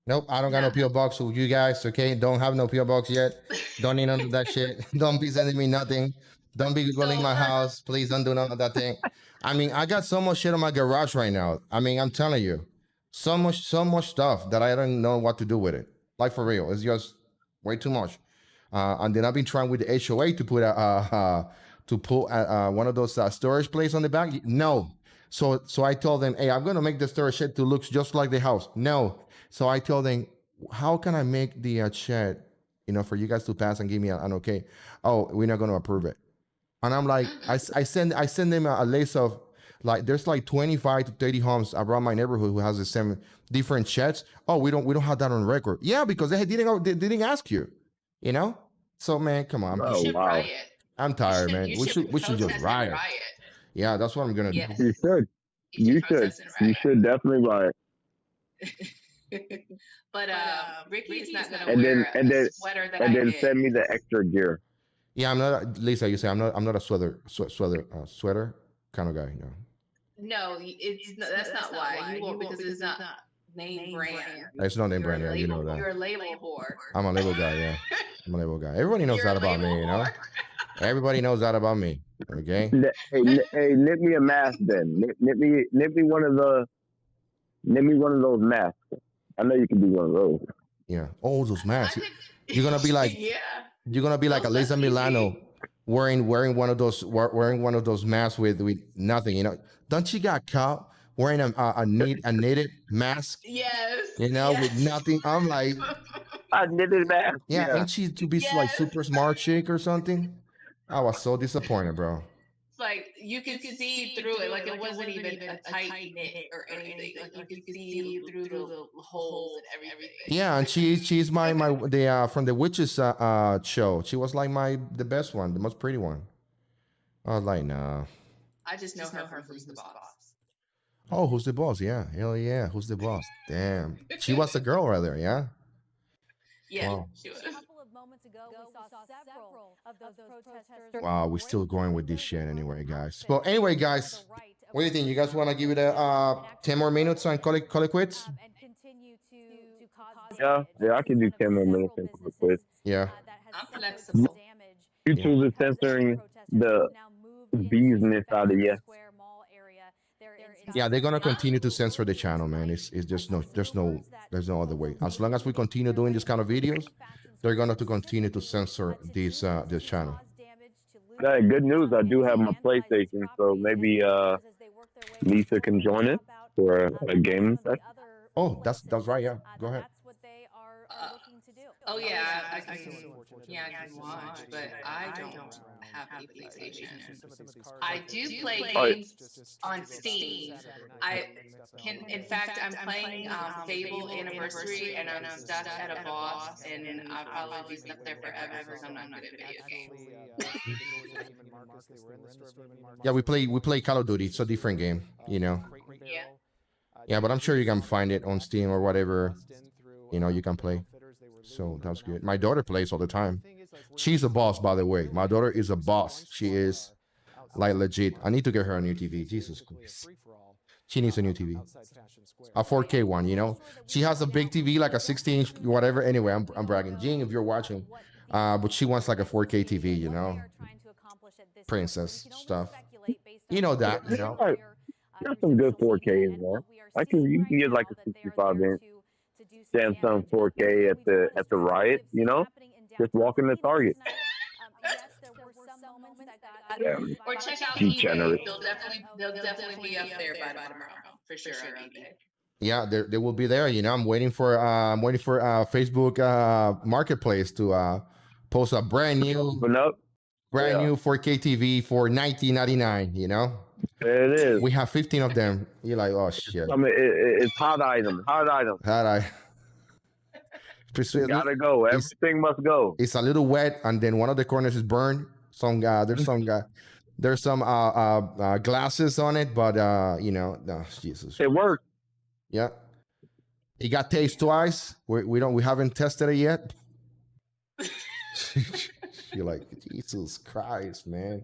Nope, I don't got no PO box with you guys, okay? Don't have no PO box yet. Don't need none of that shit. Don't be sending me nothing. Don't be googling my house. Please don't do none of that thing. I mean, I got so much shit in my garage right now. I mean, I'm telling you, so much stuff that I don't know what to do with it. Like, for real, it's just way too much. And then I've been trying with the HOA to put one of those storage places on the back. No. So I told them, hey, I'm gonna make the storage shed to look just like the house. No. So I told them, how can I make the shed, for you guys to pass and give me an okay? Oh, we're not gonna approve it. And I'm like, I send them a list of like, there's like 25 to 30 homes around my neighborhood who has the same different sheds. Oh, we don't have that on record. Yeah, because they didn't ask you, So man, come on. Oh, wow. I'm tired, man. We should just riot. Yeah, that's what I'm gonna do. Yes. You should. You should. process it You right. should definitely buy it. But Ricky is not gonna And wear then a sweater that I and then did. send me the extra gear. Yeah, I'm not Lisa. You say I'm not a sweater kind of guy. No. No, that's not why. You won't because it's not name brand. It's not name brand. Yeah, you know that. You're a label whore. I'm a label guy. Yeah, I'm a label guy. Everybody knows You're that a about me. label You know. whore. Everybody knows that about me. Okay. Hey, knit me a mask then. Knit me one of those masks. I know you can do one of those. Yeah. Oh, those masks. You're gonna be like Yeah. you're gonna be like Those Alyssa masks Milano, easy. wearing one of those masks with nothing. You know. Don't you got caught wearing a knitted mask? Yes. You know, with Yes. nothing. I'm like, I knitted mask. yeah, ain't she to be like Yes. super smart chick or something? I was so disappointed, bro. It's like you could see through it, like it wasn't even a tight knit or anything. Like you could see through the holes and everything. Yeah, and she's my the from the witches show. She was like the best one, the most pretty one. I was like, nah. I just know her from Who's the Boss. Oh, who's the boss? Yeah, hell yeah, who's the boss? Damn, she was the girl right there. Yeah. Yeah, Wow. she was. A couple of moments ago, we saw several of those protesters. Wow, we still going with this shit anyway, guys. But anyway, guys, what do you think? You guys want to give it a 10 more minutes and call it quits? And continue to cause Yeah, I can do 10 more minutes and quit. Yeah. I'm flexible. YouTube is censoring the business out of you. Yeah, they're gonna continue to censor the channel, man. It's just there's no other way. As long as we continue doing this kind of videos, they're gonna to continue to censor this channel. Hey, good news. I do have my PlayStation, so maybe Lisa can join it for a game session. Oh, that's right. Yeah, go ahead. Oh yeah, I can watch, but I don't have a PlayStation. I do play games on Steam. In fact, I'm playing Fable Anniversary, and I'm stuck at a boss, and I'll probably be stuck there forever because I'm not good at video games. Yeah, we play Call of Duty. It's a different game, you know. Yeah. Yeah, but I'm sure you can find it on Steam or whatever. You know, you can play. So that's good. My daughter plays all the time. She's a boss, by the way. My daughter is a boss. She is like legit. I need to get her a new TV. Jesus Christ. She needs a new TV. A 4K one, you know. She has a big TV, like a 16-inch, whatever. Anyway, I'm bragging. Jean, if you're watching. But she wants like a 4K TV, you know. Princess stuff. You know that, you know. There's some good 4K in there. You can get like a 65-inch Samsung 4K at the Riot, you know. Just walk in the Target. Yeah. Or check out eBay. They'll definitely be up there by tomorrow for sure on eBay. Yeah, they will be there. You know, I'm waiting for Facebook Marketplace to post a brand new 4K TV for $19.99. You know, there it is. We have 15 of them. You're like, oh shit. I mean, it's hot item. Gotta go. Everything must go. It's a little wet, and then one of the corners is burned. There's some glasses on it, but you know, no, Jesus. It worked. Yeah. It got tased twice. We haven't tested it yet. You're like, Jesus Christ, man.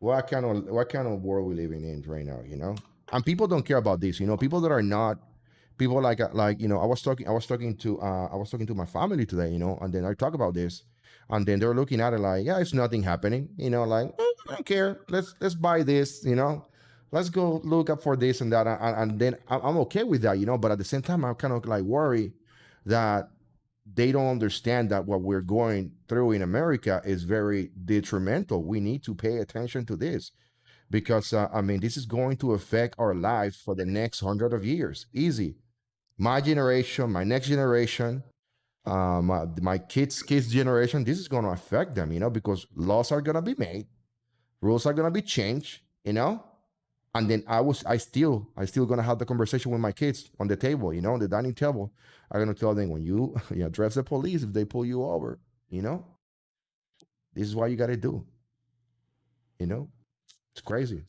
What kind of world we living in right now, you know? And people don't care about this, you know. People that are not people like you know, I was talking to my family today, you know, and then I talk about this, and then they're looking at it like, yeah, it's nothing happening, you know, like I don't care. Let's buy this, you know. Let's go look up for this and that, and then I'm okay with that, you know. But at the same time, I'm kind of like worried that they don't understand that what we're going through in America is very detrimental. We need to pay attention to this because, I mean, this is going to affect our lives for the next 100 of years. Easy. My generation, my next generation, my kids' generation, this is going to affect them, you know, because laws are going to be made, rules are going to be changed, you know. And then I still gonna have the conversation with my kids on the table, you know, on the dining table. I'm gonna tell them, when you address the police if they pull you over, you know, this is what you gotta do. You know, it's crazy.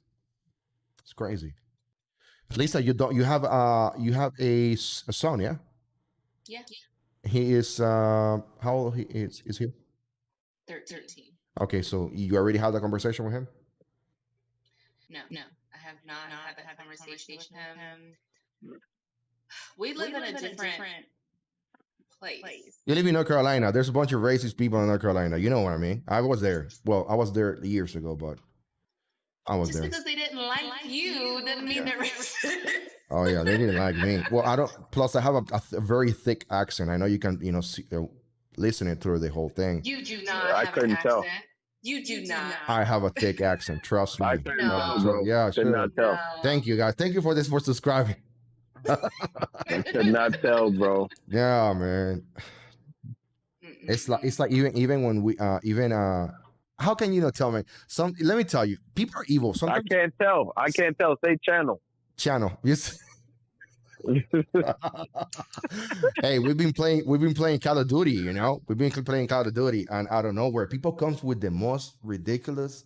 It's crazy. Lisa, you have a son, yeah? Yeah. He is how old he is he? 13. Okay, so you already had a conversation with him? No, I have not had that conversation with him. We live in a different place. You live in North Carolina. There's a bunch of racist people in North Carolina. You know what I mean? I was there. Well, I was there years ago, but I was Just there. because they didn't like you doesn't mean they're racist. Oh yeah, they didn't like me. Well, I don't. Plus, I have a very thick accent. I know you can, see, listen it through the whole thing. You do not I have couldn't an tell. accent. You do not. I have a thick accent. Trust me. I couldn't No. tell, bro. Yeah, Could sure. not tell. Thank you, guys. Thank you for subscribing. I could not tell, bro. Yeah, man. It's like even when we how can you not tell me? Let me tell you, people are evil. Sometimes I can't tell. I can't tell. Say channel. Yes. Hey, we've been playing Call of Duty, we've been playing Call of Duty, and out of nowhere people comes with the most ridiculous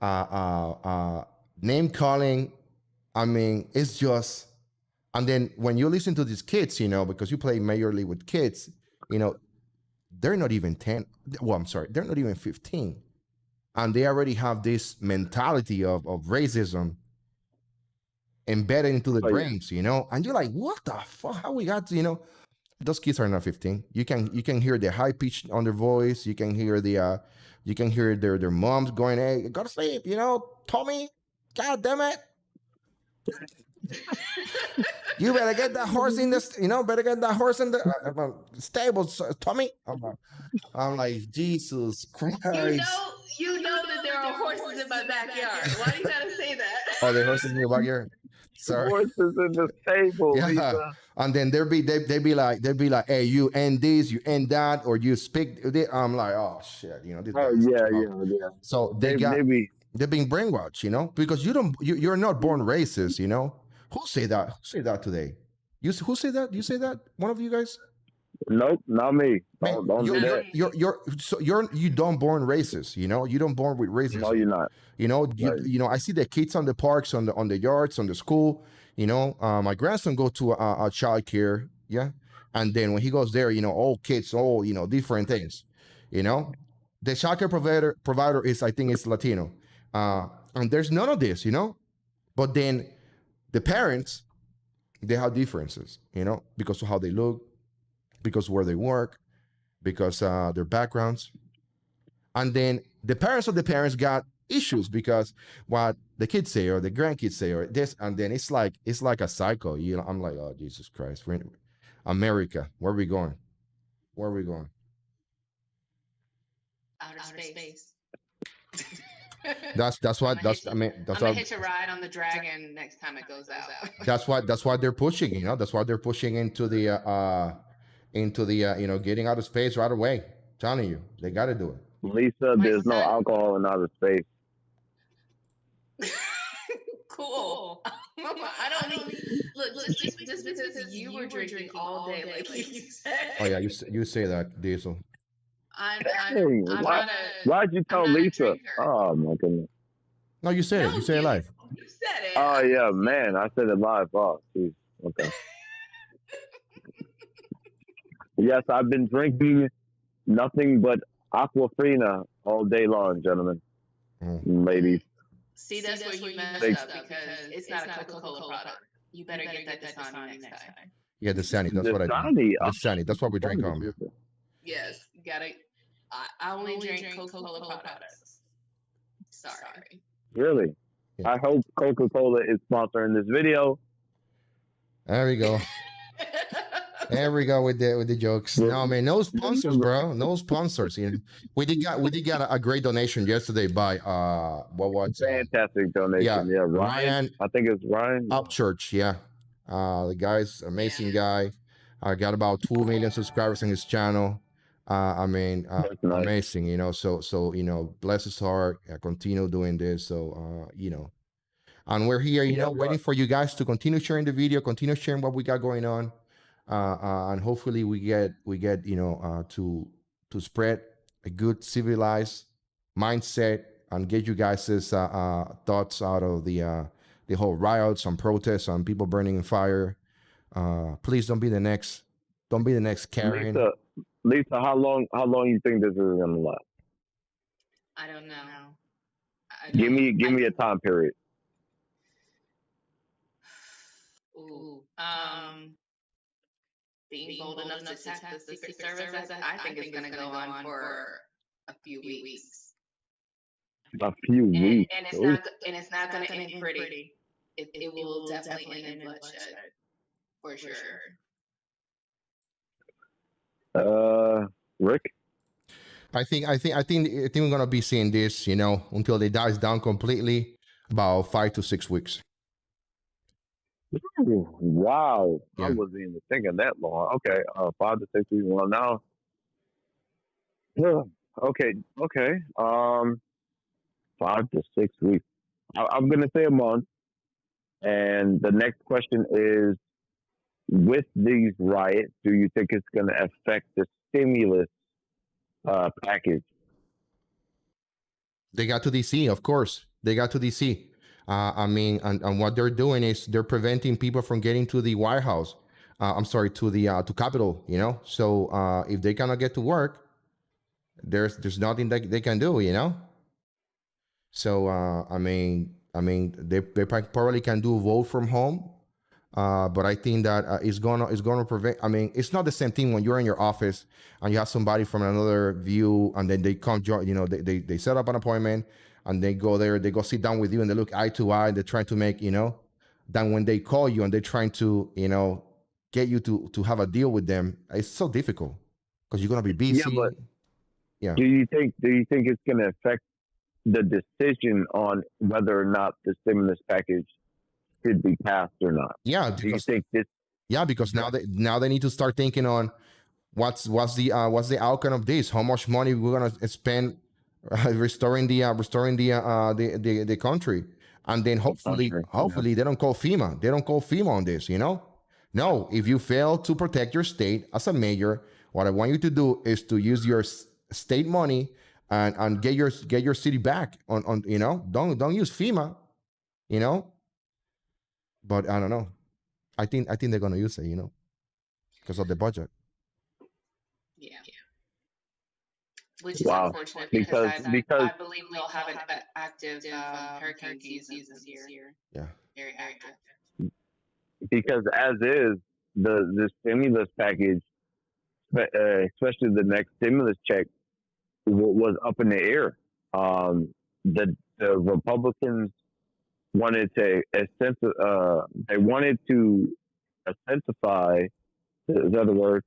name calling. I mean, it's just, and then when you listen to these kids, because you play majorly with kids, they're not even 10. Well, I'm sorry, they're not even 15, and they already have this mentality of racism embedded into the brains, and you're like, what the fuck? How we got to, those kids are not 15. You can hear the high pitch on their voice. You can hear their moms going, hey, go to sleep, Tommy, god damn it. You better get that horse in this, better get that horse in the stables, Tommy. I'm like, Jesus Christ. You know that there are horses in my backyard. Why do you gotta say that? Oh, there are horses in your backyard? Sorry. Horses in the stable. Yeah. Lisa. And then they be like, hey, you end this, you end that, or you speak this. I'm like, oh shit, this Oh yeah. So they're being brainwashed, because you're not born racist, Who say that? Who say that today? Who say that? You say that? One of you guys? Nope, not me. Don't do that. You don't born racist, You don't born with racism. No, you're not. I see the kids on the parks, on the yards, on the school. My grandson go to a child care, yeah, and then when he goes there, all kids, all different things, The child care provider is, I think, it's Latino, and there's none of this, But then the parents, they have differences, because of how they look, because where they work, because their backgrounds, and then the parents of the parents got issues because what the kids say or the grandkids say or this, and then it's like a cycle. I'm like, oh Jesus Christ, we're in America. Where are we going? Outer space. That's what that's. I mean, that's I'm gonna what, hitch a ride on the dragon next time it goes out. that's why they're pushing. That's why they're pushing into the getting out of space right away. I'm telling you, they got to do it. Lisa, there's no alcohol in outer space. Cool. I don't need. Look, just because you were drinking all day, like you said. Oh yeah, you say that, Diesel. Why'd you tell Lisa? Oh my goodness. No, you said it. You said it live. You said it. Oh yeah, man, I said it live. Oh, geez. Okay. Yes, I've been drinking nothing but Aquafina all day long, gentlemen, ladies. See, that's where you messed up because it's not a Coca-Cola product. You better get that Dasani next time. Yeah, Dasani. That's what I do. Dasani. That's what we drink on. Yes, you gotta. I only drink Coca-Cola products. Sorry. Really? Yeah. I hope Coca-Cola is sponsoring this video. There we go. There we go with the jokes. No, man, no sponsors, bro. No sponsors. We did get a great donation yesterday by fantastic donation. Yeah, Ryan. I think it's Ryan. Upchurch. Yeah, the guy's amazing guy. I got about 2 million subscribers on his channel. Nice. Amazing. So bless his heart. Continue doing this. So and we're here, waiting for you guys to continue sharing the video, continue sharing what we got going on. And hopefully we get to spread a good civilized mindset and get you guys' thoughts out of the the whole riots and protests and people burning in fire. Please don't be the next. Don't be the next Karen. Lisa, how long you think this is gonna last? I don't know. Give me a time period. Ooh. Being bold enough to attack the Secret Service, I think it's going to go on for a few weeks. A few weeks. And it's not going to end pretty. It will definitely end in bloodshed, for sure. Rick? I think we're gonna be seeing this, until it dies down completely, about 5 to 6 weeks. Wow. Yeah. I wasn't even thinking that long. Okay, 5 to 6 weeks. Well, now, okay. 5 to 6 weeks. I'm gonna say a month. And the next question is, with these riots, do you think it's gonna affect the stimulus package? They got to DC, of course. They got to DC. And what they're doing is they're preventing people from getting to the White House. To the to Capitol. So if they cannot get to work, there's nothing that they can do. So they probably can do vote from home. But I think that it's gonna prevent. It's not the same thing when you're in your office and you have somebody from another view, and then they come join. They set up an appointment and they go there. They go sit down with you and they look eye to eye. They're trying to make Then when they call you and they're trying to get you to have a deal with them, it's so difficult because you're gonna be busy. Yeah, but yeah. Do you think it's gonna affect the decision on whether or not the stimulus package should be passed or not? Yeah, do you think this? Yeah, because now they need to start thinking on what's the outcome of this? How much money we're gonna spend restoring the country, and then hopefully they don't call FEMA. They don't call FEMA on this. No, if you fail to protect your state as a mayor, what I want you to do is to use your state money and get your city back on. Don't use FEMA. But I don't know. I think they're gonna use it, because of the budget. Yeah. Which is Wow. unfortunate because I believe we'll have an active hurricane season this year. Yeah. Very active. Because as is the stimulus package, especially the next stimulus check, was up in the air. The Republicans wanted to they wanted to incentivize, in other words,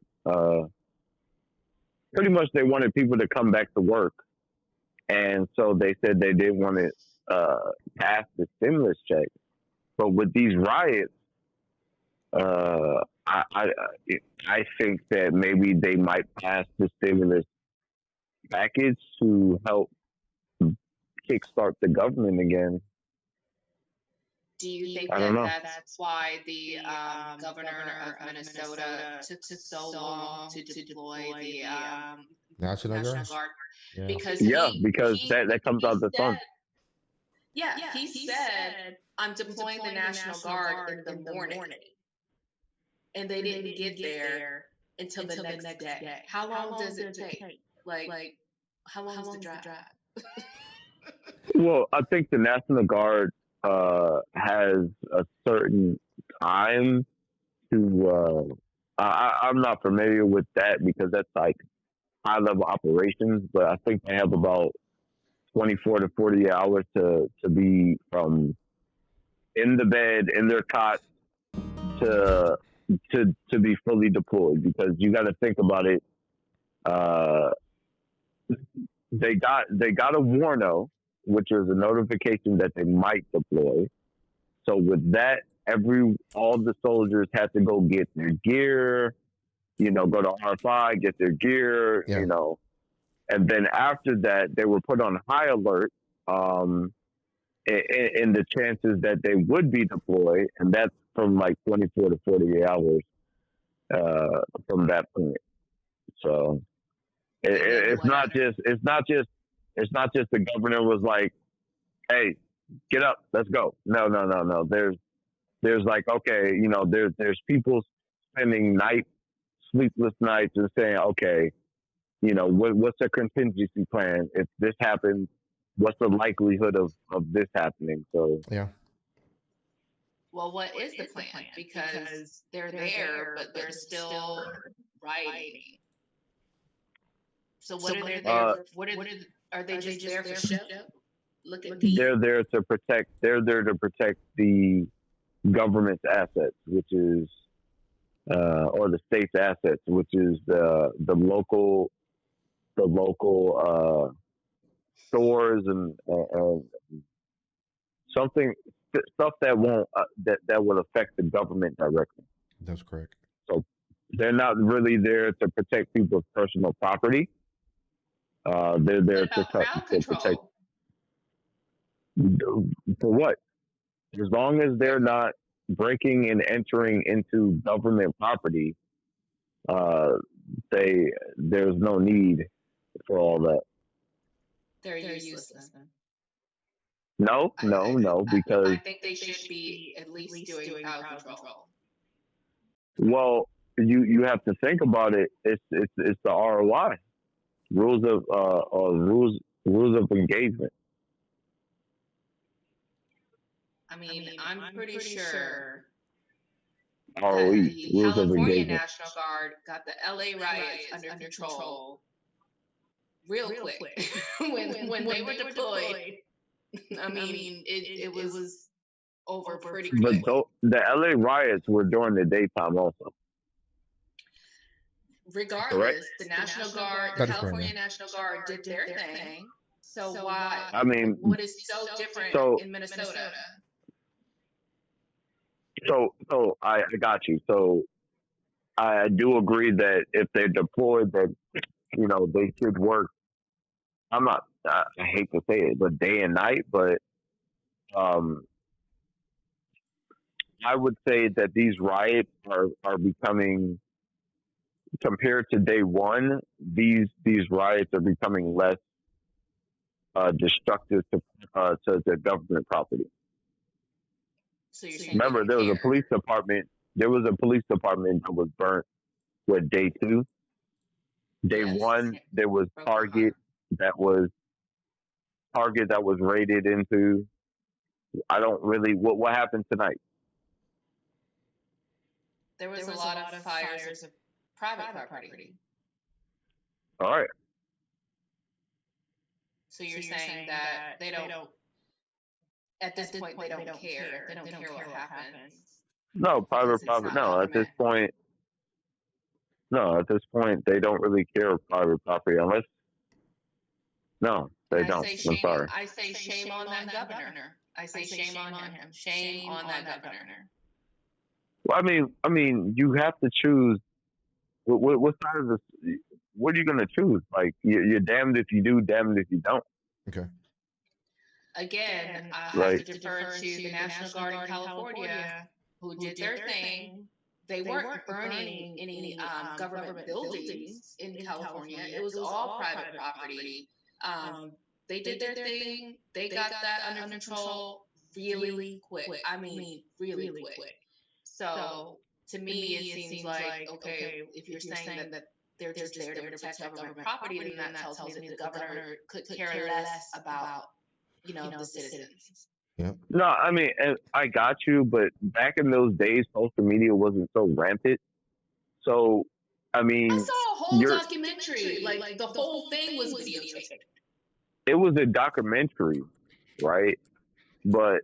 pretty much they wanted people to come back to work, and so they said they didn't want to pass the stimulus check. But with these riots, I think that maybe they might pass the stimulus package to help kickstart the government again. Do you think that's why the governor of Minnesota took so long to deploy the National Guard? Yeah. Because that comes out of the fund. Yeah, he said, I'm deploying the National Guard in the morning. And they didn't get there until the next day. How long does it take? Like how long is the drive? Well, I think the National Guard has a certain time to. I'm not familiar with that because that's like high level operations, but I think they have about 24 to 48 hours to be from in the bed in their cot to be fully deployed, because you got to think about it. They got a warno, which is a notification that they might deploy. So with that, all the soldiers had to go get their gear, go to R5, get their gear, and then after that, they were put on high alert in the chances that they would be deployed, and that's from like 24 to 48 hours from that point. So it's not just the governor was like, hey, get up, let's go. No, no, no, no. There's like, okay, you know, there's people spending sleepless nights and saying, okay, you know, what's a contingency plan if this happens? What's the likelihood of this happening? So Yeah. Well, what is the plan? Because they're there, but they're still rioting. So what are they there? Are they just there for show? Look at me. They're there to protect. They're there to protect the government's assets, which is, or the state's assets, which is the local stores and stuff that won't that will affect the government directly. That's correct. So they're not really there to protect people's personal property. They're there to protect. For what? As long as they're not breaking and entering into government property, there's no need for all that. They're useless. No, because I think they should be at least doing crowd control. Well, you have to think about it. It's the ROI, rules of engagement. I mean, I'm pretty sure ROE, the rules of California engagement. National Guard got the LA riots under control real quick. when they were deployed. I mean, it was over pretty quick. But the LA riots were during the daytime also. Regardless, correct? The National Guard, the California National Guard did their thing. So why? I mean, what is so different in Minnesota? So I got you. So I do agree that if they're deployed, that you know they should work. I hate to say it, but day and night. But I would say that these riots are becoming, compared to day one, these riots are becoming less destructive to the government property. So you're saying remember, there was a police department. There was a police department that was burnt with day two. Day one, there was Target that was raided into. I don't really. What happened tonight? There was a lot of fires of private property. All right. So you're saying that they don't. At this point, they don't care. They don't care what happens. No, private property. No, at this point, they don't really care of private property unless. No, they don't. I'm sorry. I say shame on that governor. I say shame on him. Shame on that governor. Well, I mean, you have to choose. What side of this? What are you going to choose? Like, you're damned if you do, damned if you don't. Okay. Again, I have to defer to the National Guard in California, who did their thing. They weren't burning any government buildings in California. It was all private property. They did their thing. They got that under control really quick. I mean, really quick. So to me, it seems like, okay, if you're saying that they're just there to protect government property, then that tells me the governor could care less about, the citizens. Yeah. No, I mean, I got you, but back in those days, social media wasn't so rampant. So, I mean, I saw a whole documentary. Like the whole thing was videotaped. It was a documentary, right? But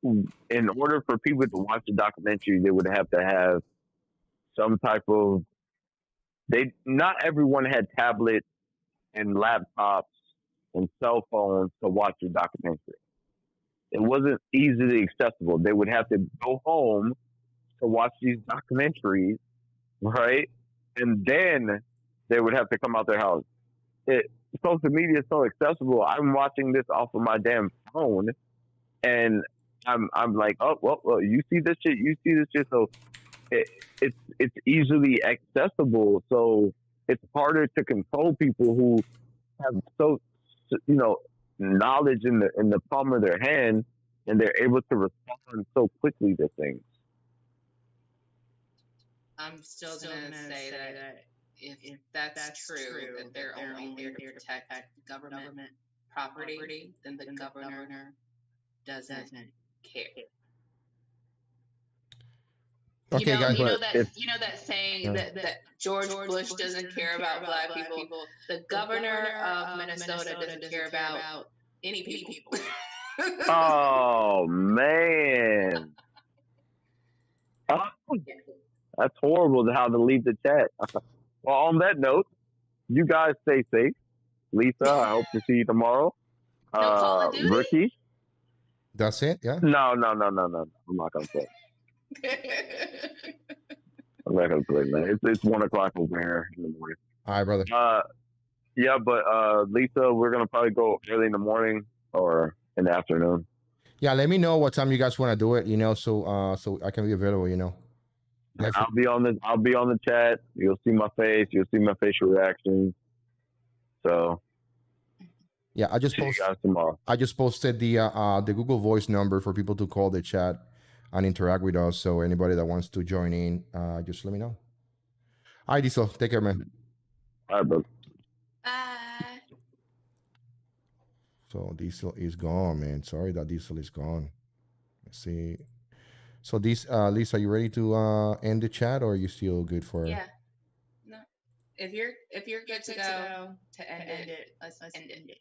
in order for people to watch the documentary, they would have to have some type of. Not everyone had tablets and laptops and cell phones to watch the documentary. It wasn't easily accessible. They would have to go home to watch these documentaries, right? And then they would have to come out their house. Social media is so accessible. I'm watching this off of my damn phone, and I'm like, oh, well, you see this shit, you see this shit. So it's easily accessible. So it's harder to control people who have knowledge in the palm of their hand, and they're able to respond so quickly to things. I'm still gonna say that if that's true, that they're only here to protect government property, then the governor doesn't care. Okay, guys, you know that saying that George Bush doesn't care about black people. The governor of Minnesota doesn't care about any people. Oh man, that's horrible how to leave the chat. Well, on that note, you guys stay safe. Lisa, I hope to see you tomorrow. Call of Duty? Ricky. that's it. Yeah. No. I'm not gonna play. I'm not gonna play, man. It's 1 o'clock over here in the morning. All right, brother. Yeah, but Lisa, we're gonna probably go early in the morning or in the afternoon. Yeah, let me know what time you guys want to do it. So so I can be available. I'll be on the chat. You'll see my face. You'll see my facial reactions. So yeah, I just see you guys tomorrow. I just posted the Google Voice number for people to call the chat and interact with us. So anybody that wants to join in, just let me know. All right, Diesel, take care, man. All right, bro. Bye. So Diesel is gone, man. Sorry that Diesel is gone. Let's see. So Lisa, you ready to end the chat, or are you still good for? Yeah. No. If you're good to go to end it, let's end it.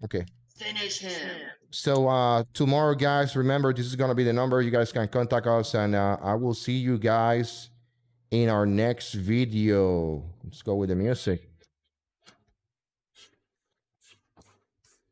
Okay. Finish him. So tomorrow, guys, remember this is gonna be the number. You guys can contact us, and I will see you guys in our next video. Let's go with the music.